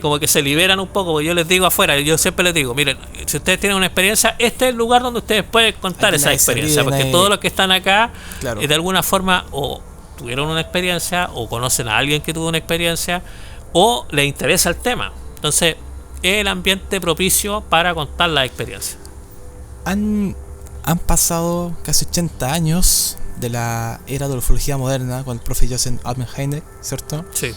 como que se liberan un poco. Porque yo les digo afuera, yo siempre les digo: miren, si ustedes tienen una experiencia, este es el lugar donde ustedes pueden contar esa experiencia. Porque todos los que están acá, claro, de alguna forma, o tuvieron una experiencia, o conocen a alguien que tuvo una experiencia, o les interesa el tema. Entonces, es el ambiente propicio para contar la experiencia. Han pasado casi 80 años de la era de la ufología moderna con el profe Joseph Oppenheimer, ¿cierto? Sí.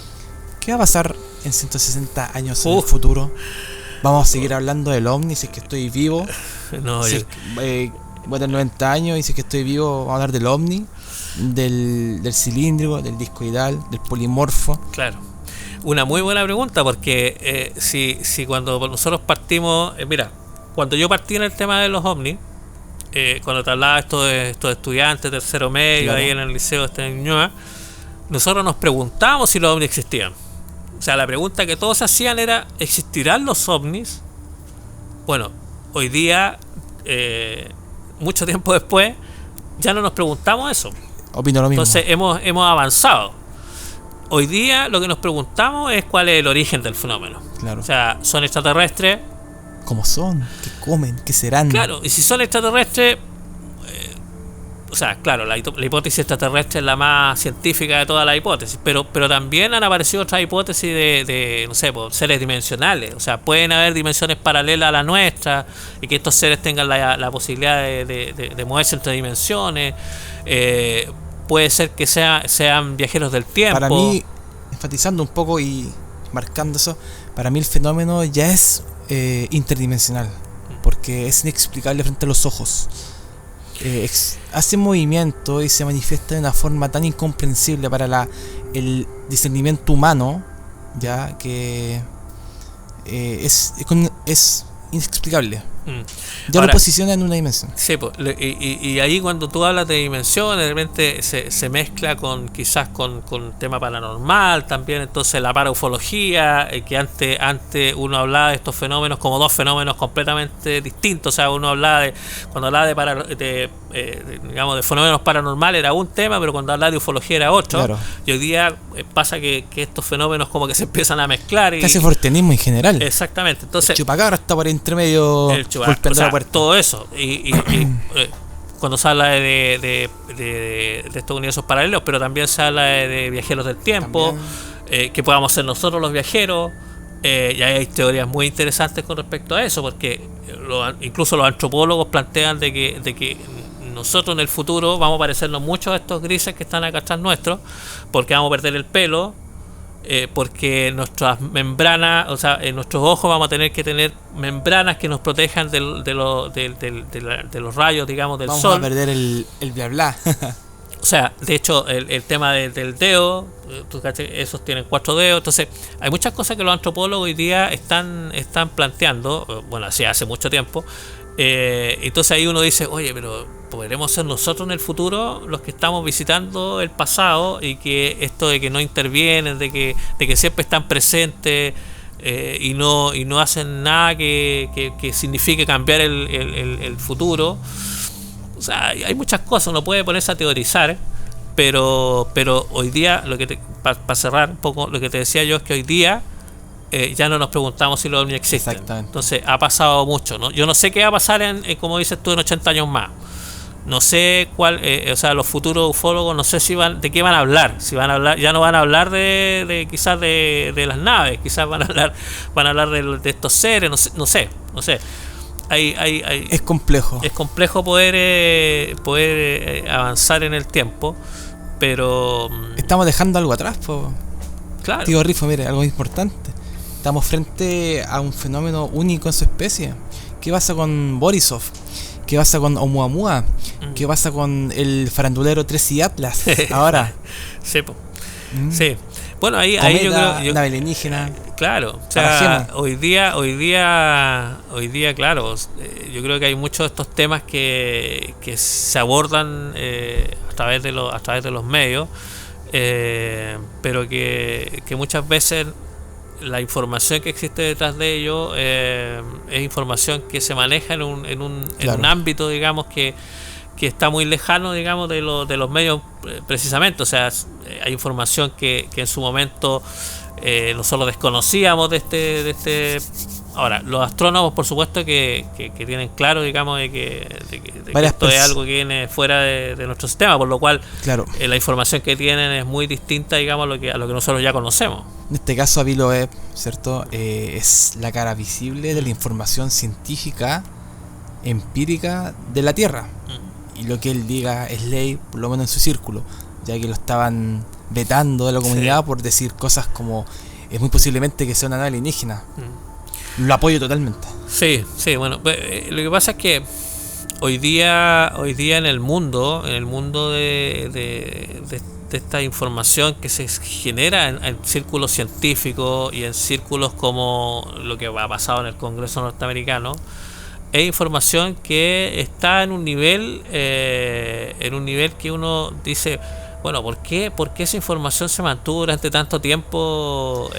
¿Qué va a pasar en 160 años en el futuro? ¿Vamos a seguir hablando del ovni si es que estoy vivo? No, si voy a tener 90 años y si es que estoy vivo vamos a hablar del ovni, del cilíndrico, del discoidal, del polimorfo. Claro. Una muy buena pregunta, porque si cuando nosotros partimos, mira, cuando yo partí en el tema de los ovnis, cuando te hablaba estos estudiantes tercero medio, claro, ahí en el liceo de Ñuñoa, nosotros nos preguntábamos si los ovnis existían. O sea, la pregunta que todos hacían era: ¿existirán los ovnis? Bueno, hoy día, mucho tiempo después, ya no nos preguntamos eso. Opino lo mismo. Entonces hemos avanzado. Hoy día lo que nos preguntamos es cuál es el origen del fenómeno. Claro. O sea, ¿son extraterrestres? ¿Cómo son? ¿Qué comen? ¿Qué serán? Claro, y si son extraterrestres, o sea, claro, la hipótesis extraterrestre es la más científica de todas las hipótesis, pero también han aparecido otras hipótesis de no sé, seres dimensionales. O sea, pueden haber dimensiones paralelas a la nuestra y que estos seres tengan la posibilidad de moverse entre dimensiones. Puede ser que sean viajeros del tiempo. Para mí, enfatizando un poco y marcando eso, para mí el fenómeno ya es interdimensional, porque es inexplicable frente a los ojos. hace movimiento y se manifiesta de una forma tan incomprensible para el discernimiento humano, ya que es inexplicable. Ya Ahora, lo posiciona en una dimensión. Sí, y ahí cuando tú hablas de dimensiones, de repente se mezcla quizás con tema paranormal también, entonces la paraufología, que antes uno hablaba de estos fenómenos como dos fenómenos completamente distintos, o sea, uno hablaba cuando hablaba digamos de fenómenos paranormales era un tema, pero cuando hablaba de ufología era otro. Claro. Y hoy día pasa que estos fenómenos como que se empiezan a mezclar. Casi fortenismo en general. Exactamente, entonces El chupacabra está por entre medio golpeando la puerta. todo eso y cuando se habla de estos universos paralelos, pero también se habla de viajeros del tiempo, que podamos ser nosotros los viajeros, y hay teorías muy interesantes con respecto a eso, porque incluso los antropólogos plantean de que nosotros en el futuro vamos a parecernos mucho a estos grises que están acá atrás nuestros, porque vamos a perder el pelo, porque nuestras membranas, o sea, en nuestros ojos vamos a tener que tener membranas que nos protejan de los rayos, digamos, del vamos sol. Vamos a perder el bla bla. O sea, de hecho, el tema del dedo, esos tienen 4 dedos. Entonces, hay muchas cosas que los antropólogos hoy día están planteando, bueno, así hace mucho tiempo. Entonces ahí uno dice, oye, pero ¿podremos ser nosotros en el futuro los que estamos visitando el pasado? Y que esto de que no intervienen, de que siempre están presentes, y no hacen nada que signifique cambiar el futuro. O sea, hay muchas cosas, uno puede ponerse a teorizar, pero hoy día, para cerrar un poco, lo que te decía yo es que hoy día ya no nos preguntamos si los ovnis existen. Exactamente. Entonces ha pasado mucho, ¿no? Yo no sé qué va a pasar como dices tú, en 80 años más. No sé cuál, o sea, los futuros ufólogos no sé de qué van a hablar. Si van a hablar, ya no van a hablar quizás de las naves, quizás van a hablar de estos seres, no sé. Es complejo. Es complejo poder avanzar en el tiempo, pero estamos dejando algo atrás, claro. Tío Rifo, mire, algo importante. Estamos frente a un fenómeno único en su especie. ¿Qué pasa con Borisov? ¿Qué pasa con Oumuamua? ¿Qué pasa con el farandulero Tracy Atlas? Ahora. Sí, sí. Bueno, ahí yo creo. Nave alienígena. Claro. O sea, hoy día, claro. Yo creo que hay muchos de estos temas que se abordan a través de los medios, pero que muchas veces la información que existe detrás de ello es información que se maneja en un ámbito, digamos, que está muy lejano, digamos, de los medios precisamente. O sea, hay información que en su momento nosotros desconocíamos de este. Ahora, los astrónomos, por supuesto, que tienen claro, digamos, de que esto es algo que viene fuera de nuestro sistema, por lo cual claro, la información que tienen es muy distinta, digamos, a lo que nosotros ya conocemos. En este caso, Avi Loeb, ¿cierto? Es la cara visible de la información científica, empírica de la Tierra. Y lo que él diga es ley, por lo menos en su círculo, ya que lo estaban vetando de la comunidad por decir cosas como es muy posiblemente que sea una nave alienígena. Lo apoyo totalmente. Sí, bueno, lo que pasa es que hoy día en el mundo de esta información que se genera en círculos científicos y en círculos como lo que ha pasado en el Congreso norteamericano, es información que está en un nivel que uno dice, bueno, ¿por qué esa información se mantuvo durante tanto tiempo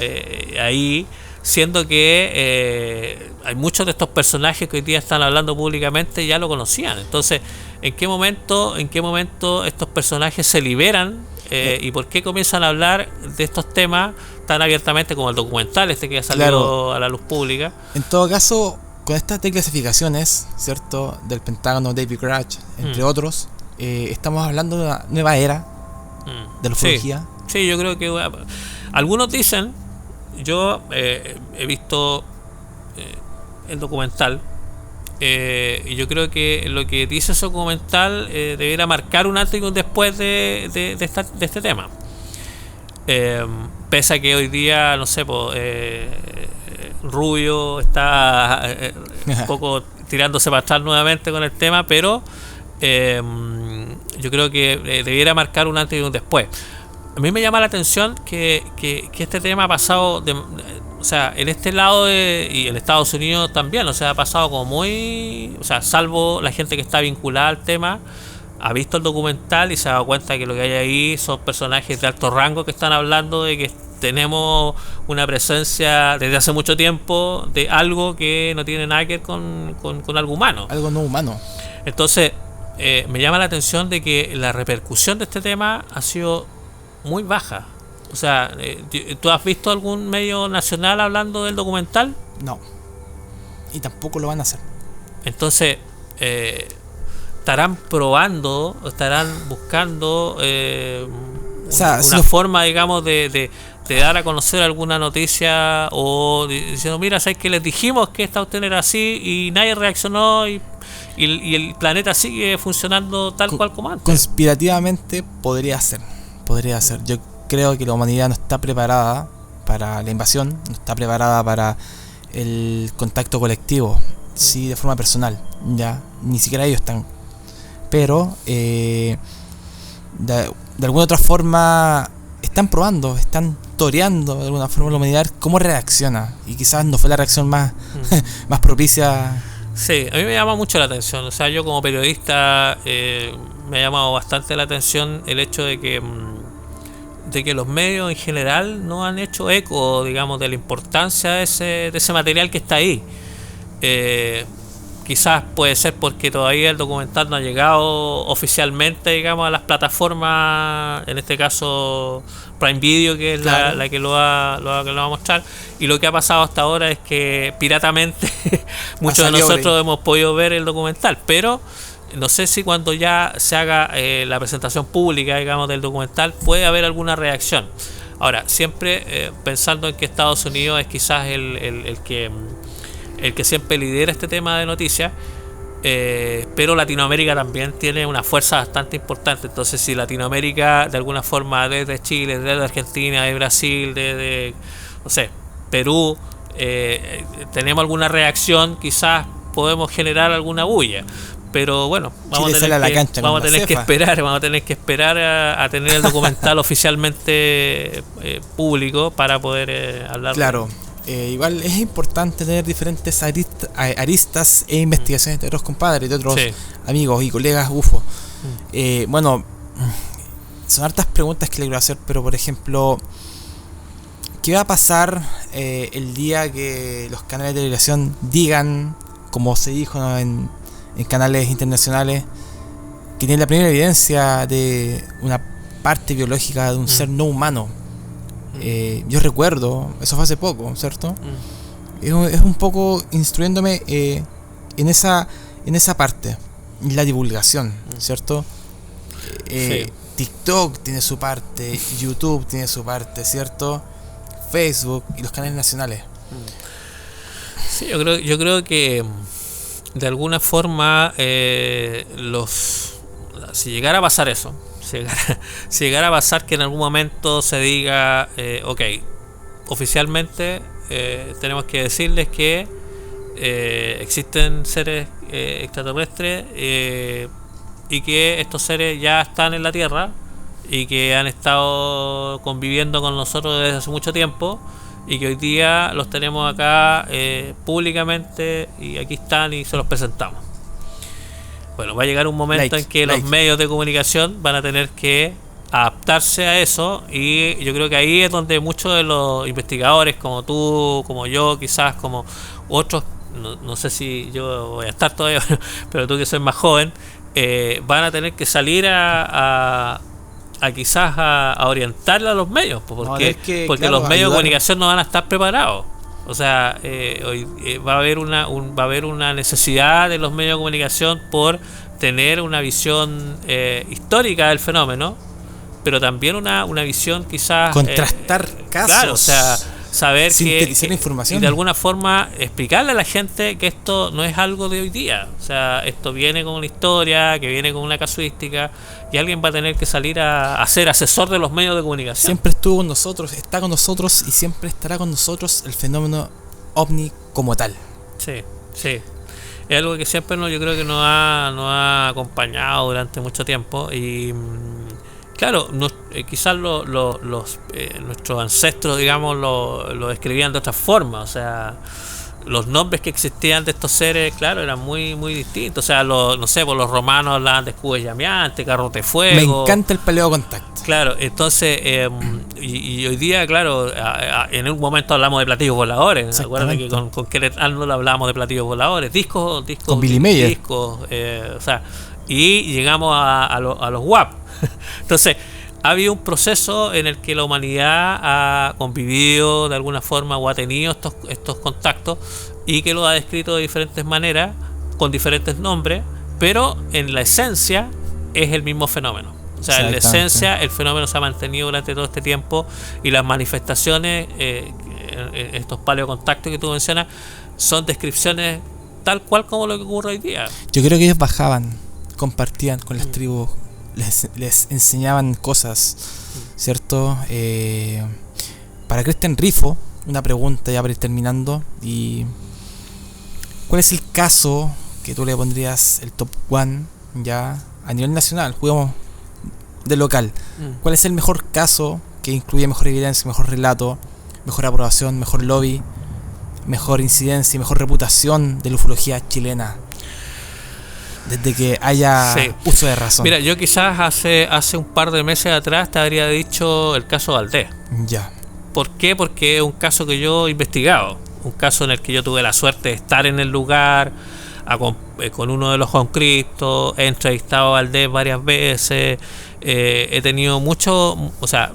ahí? Siendo que hay muchos de estos personajes que hoy día están hablando públicamente ya lo conocían. Entonces, ¿en qué momento estos personajes se liberan y por qué comienzan a hablar de estos temas tan abiertamente como el documental que ha salido a la luz pública? En todo caso, con estas declasificaciones, ¿cierto?, del Pentágono, David Grush, entre otros, estamos hablando de una nueva era de la ufología. Sí, yo creo que algunos dicen. Yo he visto el documental y yo creo que lo que dice ese documental debería marcar un antes y un después de este tema. Pese a que hoy día, no sé, Rubio está un poco tirándose para atrás nuevamente con el tema, pero yo creo que debiera marcar un antes y un después. A mí me llama la atención que este tema ha pasado, o sea, en este lado y en Estados Unidos también, o sea, ha pasado como muy, o sea, salvo la gente que está vinculada al tema, ha visto el documental y se ha dado cuenta que lo que hay ahí son personajes de alto rango que están hablando de que tenemos una presencia desde hace mucho tiempo de algo que no tiene nada que ver con algo humano. Algo no humano. Entonces, me llama la atención de que la repercusión de este tema ha sido muy baja. O sea, ¿tú has visto algún medio nacional hablando del documental? No. Y tampoco lo van a hacer. Entonces, estarán probando, estarán buscando una forma, digamos, de dar a conocer alguna noticia o diciendo, mira, ¿sabes que les dijimos que esta cuestión era así y nadie reaccionó y el planeta sigue funcionando tal cual como antes? Conspirativamente podría ser. Yo creo que la humanidad no está preparada para la invasión, no está preparada para el contacto colectivo, sí, de forma personal, ya, ni siquiera ellos están. Pero de alguna otra forma están probando, están toreando de alguna forma la humanidad cómo reacciona, y quizás no fue la reacción más propicia. Sí, a mí me llama mucho la atención, o sea, yo como periodista me ha llamado bastante la atención el hecho de que los medios en general no han hecho eco, digamos, de la importancia de ese material que está ahí. Quizás puede ser porque todavía el documental no ha llegado oficialmente, digamos, a las plataformas, en este caso Prime Video, que es claro, la que lo va a mostrar. Y lo que ha pasado hasta ahora es que piratamente muchos de nosotros hemos podido ver el documental, pero no sé si cuando ya se haga la presentación pública, digamos, del documental, puede haber alguna reacción. Ahora, siempre pensando en que Estados Unidos es quizás el que siempre lidera este tema de noticias, pero Latinoamérica también tiene una fuerza bastante importante. Entonces, si Latinoamérica de alguna forma, desde Chile, desde Argentina, de Brasil, desde, no sé, Perú, tenemos alguna reacción, quizás podemos generar alguna bulla. Pero bueno, vamos a tener que esperar a tener el documental oficialmente público para poder hablar. Claro. Igual es importante tener diferentes aristas e investigaciones de otros compadres, de otros amigos y colegas UFO. Bueno, son hartas preguntas que le quiero hacer, pero por ejemplo, ¿qué va a pasar el día que los canales de televisión digan, como se dijo, ¿no?, en canales internacionales, que tienen la primera evidencia de una parte biológica de un ser no humano? Yo recuerdo, eso fue hace poco, ¿cierto? Es un poco instruyéndome en esa parte, en la divulgación, ¿cierto? TikTok tiene su parte, YouTube tiene su parte, ¿cierto? Facebook y los canales nacionales. Sí, yo creo que de alguna forma si llegara a pasar eso, si llegara a pasar que en algún momento se diga, ok, oficialmente tenemos que decirles que existen seres extraterrestres y que estos seres ya están en la Tierra y que han estado conviviendo con nosotros desde hace mucho tiempo y que hoy día los tenemos acá públicamente y aquí están y se los presentamos. Bueno, va a llegar un momento en que los medios de comunicación van a tener que adaptarse a eso, y yo creo que ahí es donde muchos de los investigadores, como tú, como yo, quizás como otros, no sé si yo voy a estar todavía, pero tú que soy más joven, van a tener que salir a quizás a orientarle a los medios, porque claro, los medios de comunicación no van a estar preparados. O sea, hoy va a haber una necesidad de los medios de comunicación por tener una visión histórica del fenómeno, pero también una visión quizás contrastar casos. Claro, o sea, saber sintetizar información y de alguna forma explicarle a la gente que esto no es algo de hoy día. O sea, esto viene con una historia, que viene con una casuística, y alguien va a tener que salir a ser asesor de los medios de comunicación. Siempre estuvo con nosotros, está con nosotros y siempre estará con nosotros el fenómeno ovni como tal. Sí, sí. es algo que siempre yo creo que nos ha acompañado durante mucho tiempo y claro, quizás nuestros ancestros, digamos, lo escribían de otra forma, o sea, los nombres que existían de estos seres, claro, eran muy muy distintos, o sea, no sé, los romanos hablaban de escudos llameantes, carros de fuego. Me encanta el paleocontacto. Claro, entonces, y hoy día, claro, en un momento hablamos de platillos voladores. Acuérdate que con Kenneth Arnold hablábamos de platillos voladores, discos con Billy Mayer. Discos, o sea, y llegamos a los WAP. Entonces, ha habido un proceso en el que la humanidad ha convivido de alguna forma o ha tenido estos contactos y que lo ha descrito de diferentes maneras, con diferentes nombres, pero en la esencia es el mismo fenómeno. O sea, en la esencia el fenómeno se ha mantenido durante todo este tiempo y las manifestaciones, estos paleocontactos que tú mencionas, son descripciones tal cual como lo que ocurre hoy día. Yo creo que ellos bajaban, compartían con las tribus, les enseñaban cosas, ¿cierto? Para Cristian Rifo, una pregunta ya para ir terminando. Y ¿cuál es el caso que tú le pondrías el top 1 ya a nivel nacional? Juguemos de local. ¿Cuál es el mejor caso que incluye mejor evidencia, mejor relato, mejor aprobación, mejor lobby, mejor incidencia y mejor reputación de la ufología chilena desde que haya uso de razón? Mira, yo quizás hace un par de meses atrás te habría dicho el caso Valdés. Ya. ¿Por qué? Porque es un caso que yo he investigado, un caso en el que yo tuve la suerte de estar en el lugar con uno de los conscriptos, he entrevistado a Valdés varias veces, he tenido mucho, o sea,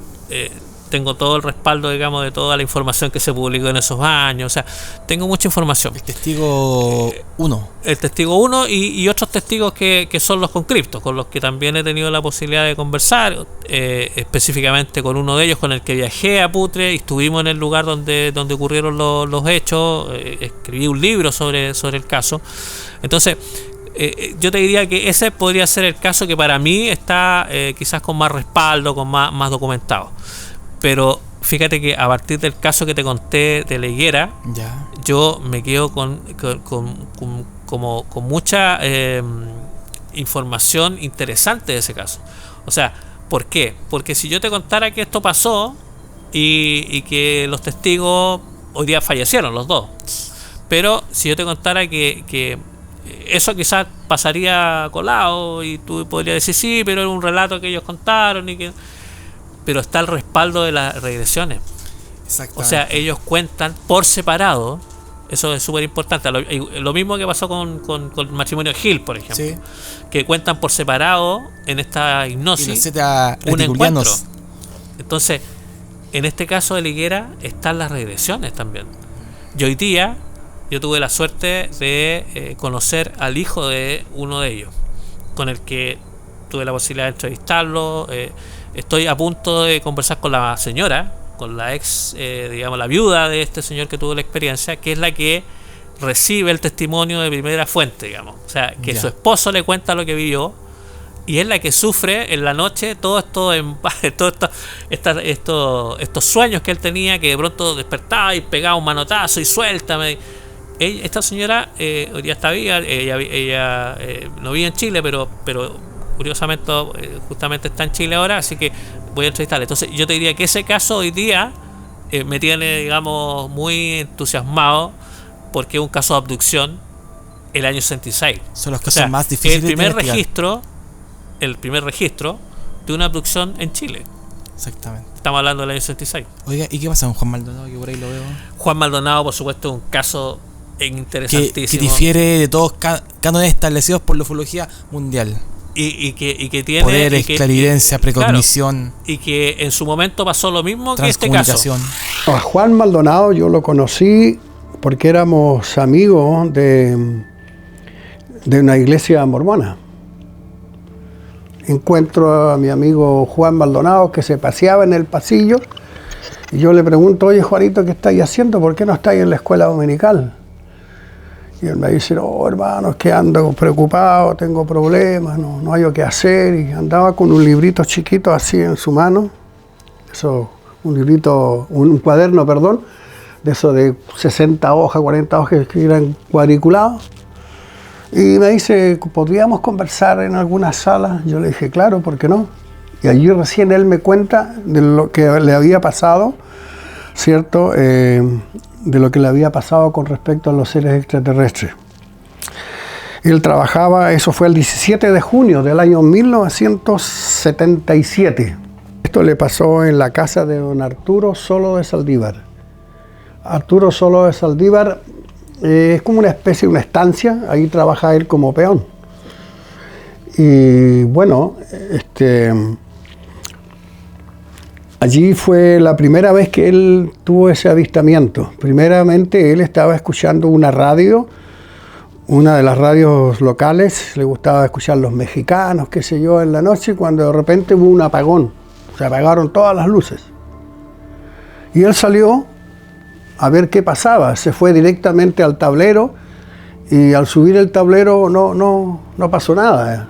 tengo todo el respaldo, digamos, de toda la información que se publicó en esos años, o sea, tengo mucha información. El testigo 1. El testigo 1 y otros testigos que son los conscriptos, con los que también he tenido la posibilidad de conversar, específicamente con uno de ellos, con el que viajé a Putre y estuvimos en el lugar donde ocurrieron los hechos, escribí un libro sobre el caso. Entonces, yo te diría que ese podría ser el caso que para mí está quizás con más respaldo, con más documentado. Pero fíjate que a partir del caso que te conté de la higuera, yo me quedo con mucha información interesante de ese caso. O sea, ¿por qué? Porque si yo te contara que esto pasó y que los testigos hoy día fallecieron los dos, pero si yo te contara que eso quizás pasaría colado y tú podrías decir sí, pero era un relato que ellos contaron pero está el respaldo de las regresiones. O sea, ellos cuentan por separado, eso es súper importante. Lo mismo que pasó con el matrimonio Gil, por ejemplo, que cuentan por separado en esta hipnosis un encuentro. Entonces, en este caso de la higuera están las regresiones también. Y hoy día yo tuve la suerte de conocer al hijo de uno de ellos, con el que tuve la posibilidad de entrevistarlo. Estoy a punto de conversar con la señora, con la ex, digamos, la viuda de este señor que tuvo la experiencia, que es la que recibe el testimonio de primera fuente, digamos. O sea, que su esposo le cuenta lo que vio y es la que sufre en la noche todos estos sueños que él tenía, que de pronto despertaba y pegaba un manotazo y suéltame. Esta señora hoy día está viva, ella no vive en Chile, pero curiosamente justamente está en Chile ahora, así que voy a entrevistarle. Entonces yo te diría que ese caso hoy día me tiene, digamos, muy entusiasmado, porque es un caso de abducción el año 66. Son los casos más difíciles el primer registro de una abducción en Chile. Exactamente. Estamos hablando del año 66. Oiga, ¿y qué pasa con Juan Maldonado? Que por ahí lo veo. Juan Maldonado, por supuesto, es un caso interesantísimo. Que difiere de todos cánones establecidos por la ufología mundial. Y que tiene poderes, clarividencia, precognición, claro, y que en su momento pasó lo mismo que este caso. A Juan Maldonado yo lo conocí porque éramos amigos de una iglesia mormona. Encuentro a mi amigo Juan Maldonado que se paseaba en el pasillo y yo le pregunto: oye, Juanito, ¿qué estáis haciendo? ¿Por qué no estáis en la escuela dominical? Y él me dice: no, hermano, es que ando preocupado, tengo problemas, no hay qué hacer. Y andaba con un librito chiquito así en su mano, un cuaderno, perdón, de eso de 60 hojas, 40 hojas que eran cuadriculados. Y me dice, ¿podríamos conversar en alguna sala? Yo le dije, claro, ¿por qué no? Y allí recién él me cuenta de lo que le había pasado, ¿cierto? De lo que le había pasado con respecto a los seres extraterrestres. Él trabajaba, eso fue el 17 de junio del año 1977. Esto le pasó en la casa de don Arturo Solo de Saldívar. Arturo Solo de Saldívar es como una especie, una estancia, ahí trabaja él como peón. Y bueno, allí fue la primera vez que él tuvo ese avistamiento. Primeramente él estaba escuchando una radio, una de las radios locales, le gustaba escuchar los mexicanos, qué sé yo, en la noche, cuando de repente hubo un apagón, se apagaron todas las luces. Y él salió a ver qué pasaba, se fue directamente al tablero y al subir el tablero no pasó nada.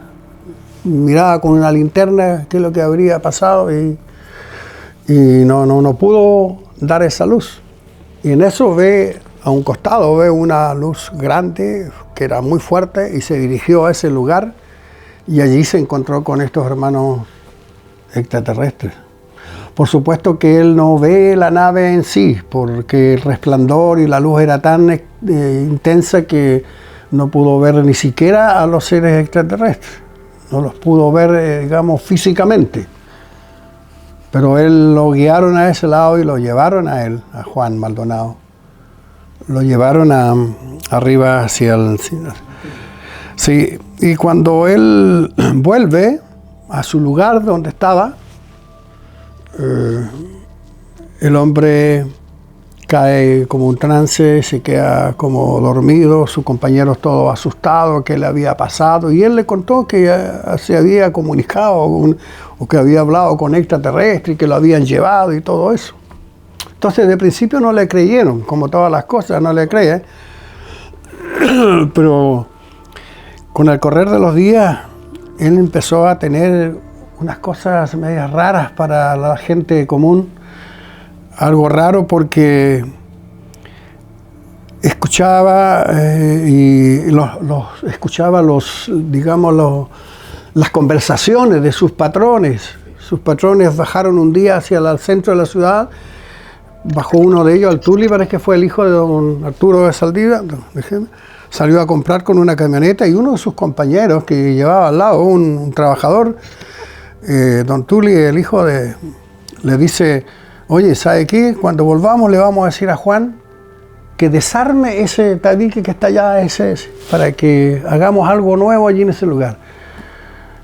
Miraba con una linterna qué es lo que habría pasado y no pudo dar esa luz. Y en eso ve, a un costado, ve una luz grande que era muy fuerte y se dirigió a ese lugar y allí se encontró con estos hermanos extraterrestres. Por supuesto que él no ve la nave en sí, porque el resplandor y la luz era tan intensa que no pudo ver ni siquiera a los seres extraterrestres. No los pudo ver, digamos, físicamente. Pero él lo guiaron a ese lado y lo llevaron a él, a Juan Maldonado. Lo llevaron arriba hacia el... Sí, y cuando él vuelve a su lugar donde estaba, el hombre cae como un trance, se queda como dormido, sus compañeros todos asustados, qué le había pasado, y él le contó que se había comunicado o que había hablado con extraterrestres y que lo habían llevado y todo eso. Entonces de principio no le creyeron, como todas las cosas no le creen, pero con el correr de los días él empezó a tener unas cosas medias raras para la gente común, algo raro porque escuchaba las conversaciones de sus patrones. Sus patrones bajaron un día hacia el centro de la ciudad, bajó uno de ellos, Altuli, parece que fue el hijo de don Arturo de Saldívar, salió a comprar con una camioneta y uno de sus compañeros que llevaba al lado, un trabajador, don Tuli, el hijo le dice, oye, ¿sabe qué? Cuando volvamos le vamos a decir a Juan que desarme ese tabique que está allá, ese, para que hagamos algo nuevo allí en ese lugar.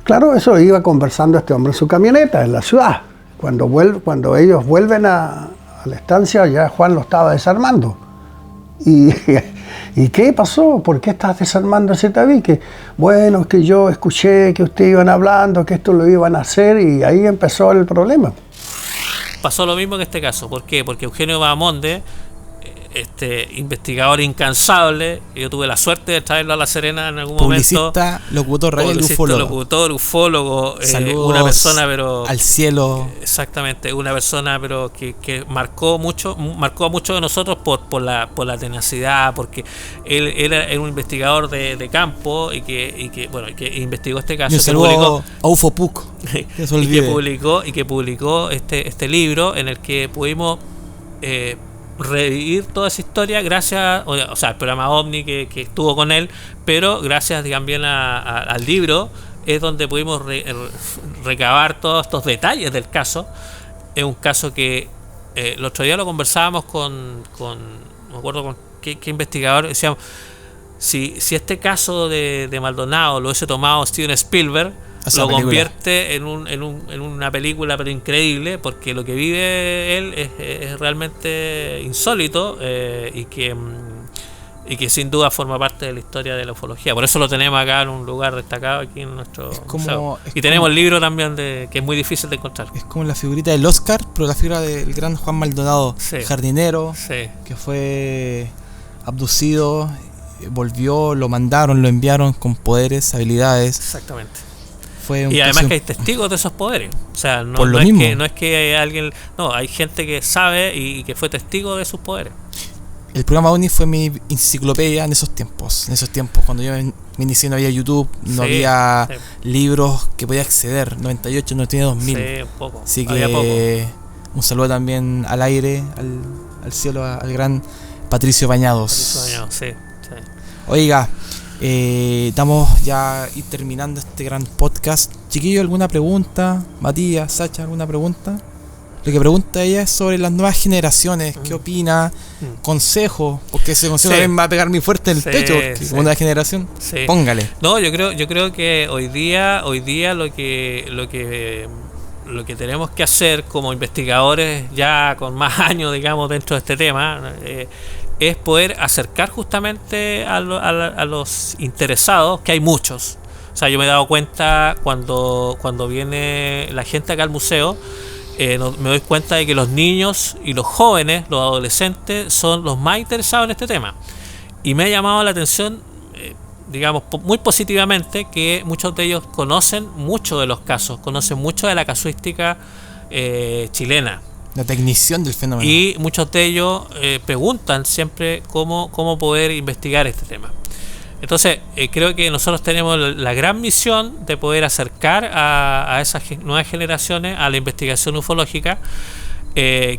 Claro, eso iba conversando este hombre en su camioneta, en la ciudad. Cuando ellos vuelven a la estancia, ya Juan lo estaba desarmando. ¿Y qué pasó? ¿Por qué estás desarmando ese tabique? Bueno, es que yo escuché que ustedes iban hablando, que esto lo iban a hacer, y ahí empezó el problema. Pasó lo mismo en este caso. ¿Por qué? Porque Eugenio Bahamonde, investigador incansable, yo tuve la suerte de traerlo a La Serena en algún publicista, momento. Locutor radial, Locutor, ufólogo, una persona pero al cielo. Exactamente, una persona pero que marcó a muchos de nosotros por la tenacidad, porque él era un investigador de campo y que investigó este caso. Y un saludo a UFOPUC. y que publicó este libro en el que pudimos revivir toda esa historia gracias, o sea, al programa OVNI que estuvo con él, pero gracias también al libro es donde pudimos recabar todos estos detalles del caso. Es un caso que el otro día lo conversábamos con no me acuerdo con qué investigador, decíamos, si este caso de Maldonado lo hubiese tomado Steven Spielberg, lo convierte en una película pero increíble, porque lo que vive él es realmente insólito, y que sin duda forma parte de la historia de la ufología. Por eso lo tenemos acá en un lugar destacado aquí en nuestro museo. Y tenemos el libro también que es muy difícil de encontrar. Es como la figurita del Oscar, pero la figura del gran Juan Maldonado, jardinero, que fue abducido, volvió, lo mandaron, lo enviaron con poderes, habilidades. Exactamente. Y además que hay testigos de esos poderes, o sea, no es que alguien, no, hay gente que sabe y que fue testigo de sus poderes. el programa OVNI fue mi enciclopedia en esos tiempos. En esos tiempos, cuando yo me inicié, no había YouTube, no había libros que podía acceder. 98, 99, 2000. Sí, poco. Así que un saludo también al aire, al cielo, al gran Patricio Bañados. Patricio Bañados, sí. Oiga, estamos ya terminando este gran podcast. Chiquillo, ¿alguna pregunta? Matías, Sacha, ¿alguna pregunta? Lo que pregunta ella es sobre las nuevas generaciones. ¿Qué opina? Consejo, porque ese consejo también va a pegar muy fuerte en el pecho, porque como una generación, póngale. No, yo creo que hoy día lo que tenemos que hacer como investigadores ya con más años, digamos, dentro de este tema, es poder acercar justamente a los interesados, que hay muchos. O sea, yo me he dado cuenta cuando viene la gente acá al museo, me doy cuenta de que los niños y los jóvenes, los adolescentes, son los más interesados en este tema. Y me ha llamado la atención, digamos, muy positivamente, que muchos de ellos conocen mucho de los casos, conocen mucho de la casuística chilena. La tecnición del fenómeno. Y muchos de ellos preguntan siempre cómo poder investigar este tema. Entonces, creo que nosotros tenemos la gran misión de poder acercar a esas nuevas generaciones a la investigación ufológica.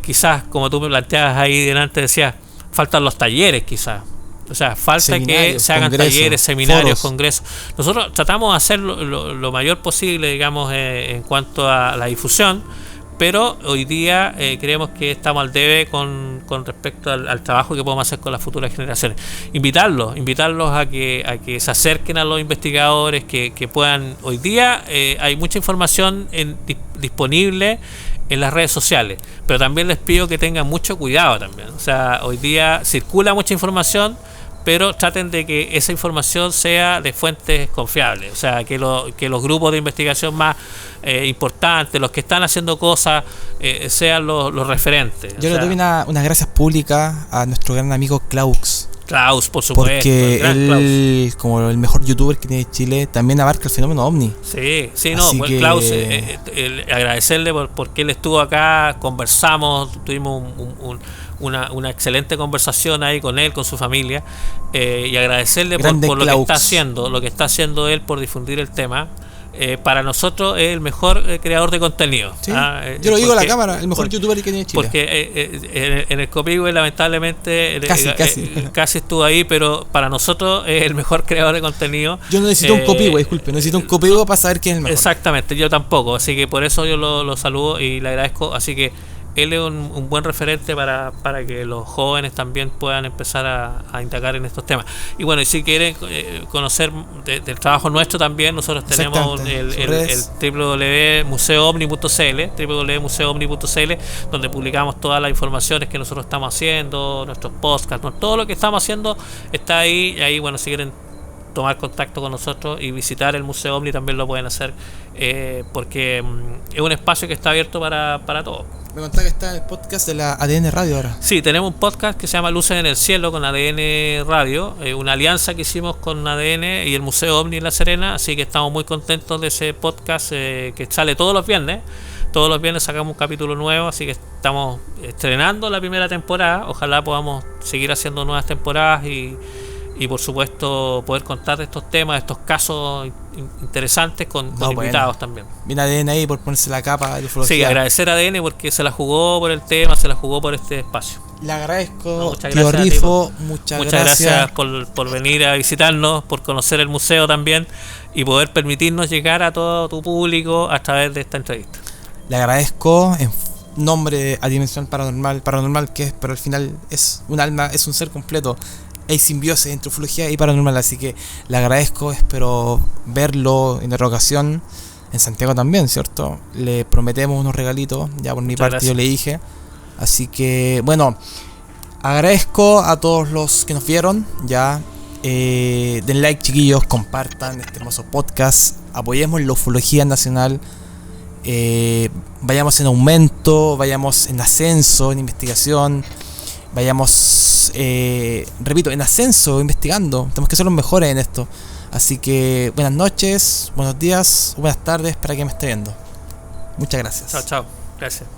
Quizás, como tú me planteabas ahí delante, decías, faltan los talleres, quizás. O sea, falta que se hagan talleres, seminarios, congresos. Nosotros tratamos de hacer lo mayor posible, digamos, en cuanto a la difusión, pero hoy día creemos que estamos al debe con respecto al trabajo que podemos hacer con las futuras generaciones. Invitarlos a que se acerquen a los investigadores, que puedan. Hoy día hay mucha información disponible en las redes sociales, pero también les pido que tengan mucho cuidado también. O sea, hoy día circula mucha información, pero traten de que esa información sea de fuentes confiables. O sea, que los grupos de investigación más importantes, los que están haciendo cosas, sean los referentes. Yo le doy unas gracias públicas a nuestro gran amigo Klaus, por supuesto. Porque él, como el mejor youtuber que tiene Chile, también abarca el fenómeno OVNI. Sí, no, pues Klaus, agradecerle porque él estuvo acá, conversamos, tuvimos una excelente conversación ahí con él, con su familia, y agradecerle por lo que está haciendo él por difundir el tema. Para nosotros es el mejor creador de contenido. ¿Sí? Yo lo digo a la cámara, el mejor youtuber que tiene Chile. Porque en el Copihue lamentablemente casi estuvo ahí, pero para nosotros es el mejor creador de contenido. Yo no necesito un Copihue, disculpe, necesito un Copihue para saber quién es el mejor. Exactamente, yo tampoco, así que por eso yo lo saludo y le agradezco. Así que él es un buen referente para que los jóvenes también puedan empezar a indagar en estos temas. Y bueno, y si quieren conocer del trabajo nuestro también, nosotros tenemos el www.museoovni.cl, donde publicamos todas las informaciones que nosotros estamos haciendo, nuestros podcasts, todo lo que estamos haciendo está ahí. Y ahí, bueno, si quieren tomar contacto con nosotros y visitar el Museo OVNI también lo pueden hacer, porque es un espacio que está abierto para todos. Me contaba que está el podcast de la ADN Radio ahora. Sí, tenemos un podcast que se llama Luces en el Cielo con ADN Radio, una alianza que hicimos con ADN y el Museo OVNI en La Serena, así que estamos muy contentos de ese podcast que sale todos los viernes. Todos los viernes sacamos un capítulo nuevo, así que estamos estrenando la primera temporada. Ojalá podamos seguir haciendo nuevas temporadas y por supuesto poder contar de estos temas, de estos casos interesantes con invitados también. Viene ADN ahí por ponerse la capa de ufología. Sí, agradecer a ADN porque se la jugó por el tema, se la jugó por este espacio. Le agradezco, muchas tío gracias, Rifo, muchas gracias por venir a visitarnos, por conocer el museo también y poder permitirnos llegar a todo tu público a través de esta entrevista. Le agradezco en nombre a Dimensión Paranormal que es, pero al final es un alma, es un ser completo. Hay simbiosis entre ufología y paranormal, así que le agradezco, espero verlo en otra ocasión en Santiago también, ¿cierto? Le prometemos unos regalitos, ya por mi parte yo le dije, así que bueno, agradezco a todos los que nos vieron, ya den like, chiquillos, compartan este hermoso podcast, apoyemos la ufología nacional, vayamos en aumento, vayamos en ascenso, en investigación, vayamos, repito, en ascenso, investigando. Tenemos que ser los mejores en esto. Así que buenas noches, buenos días, buenas tardes para quien me esté viendo. Muchas gracias. Chao, gracias.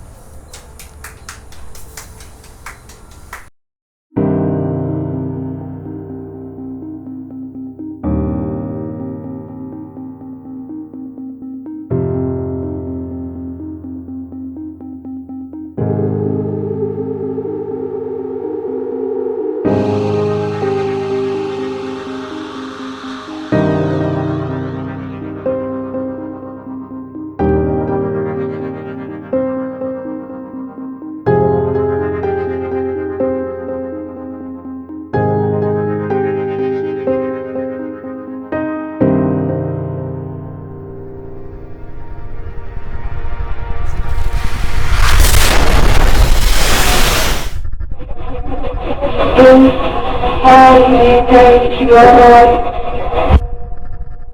Holy name, your Lord.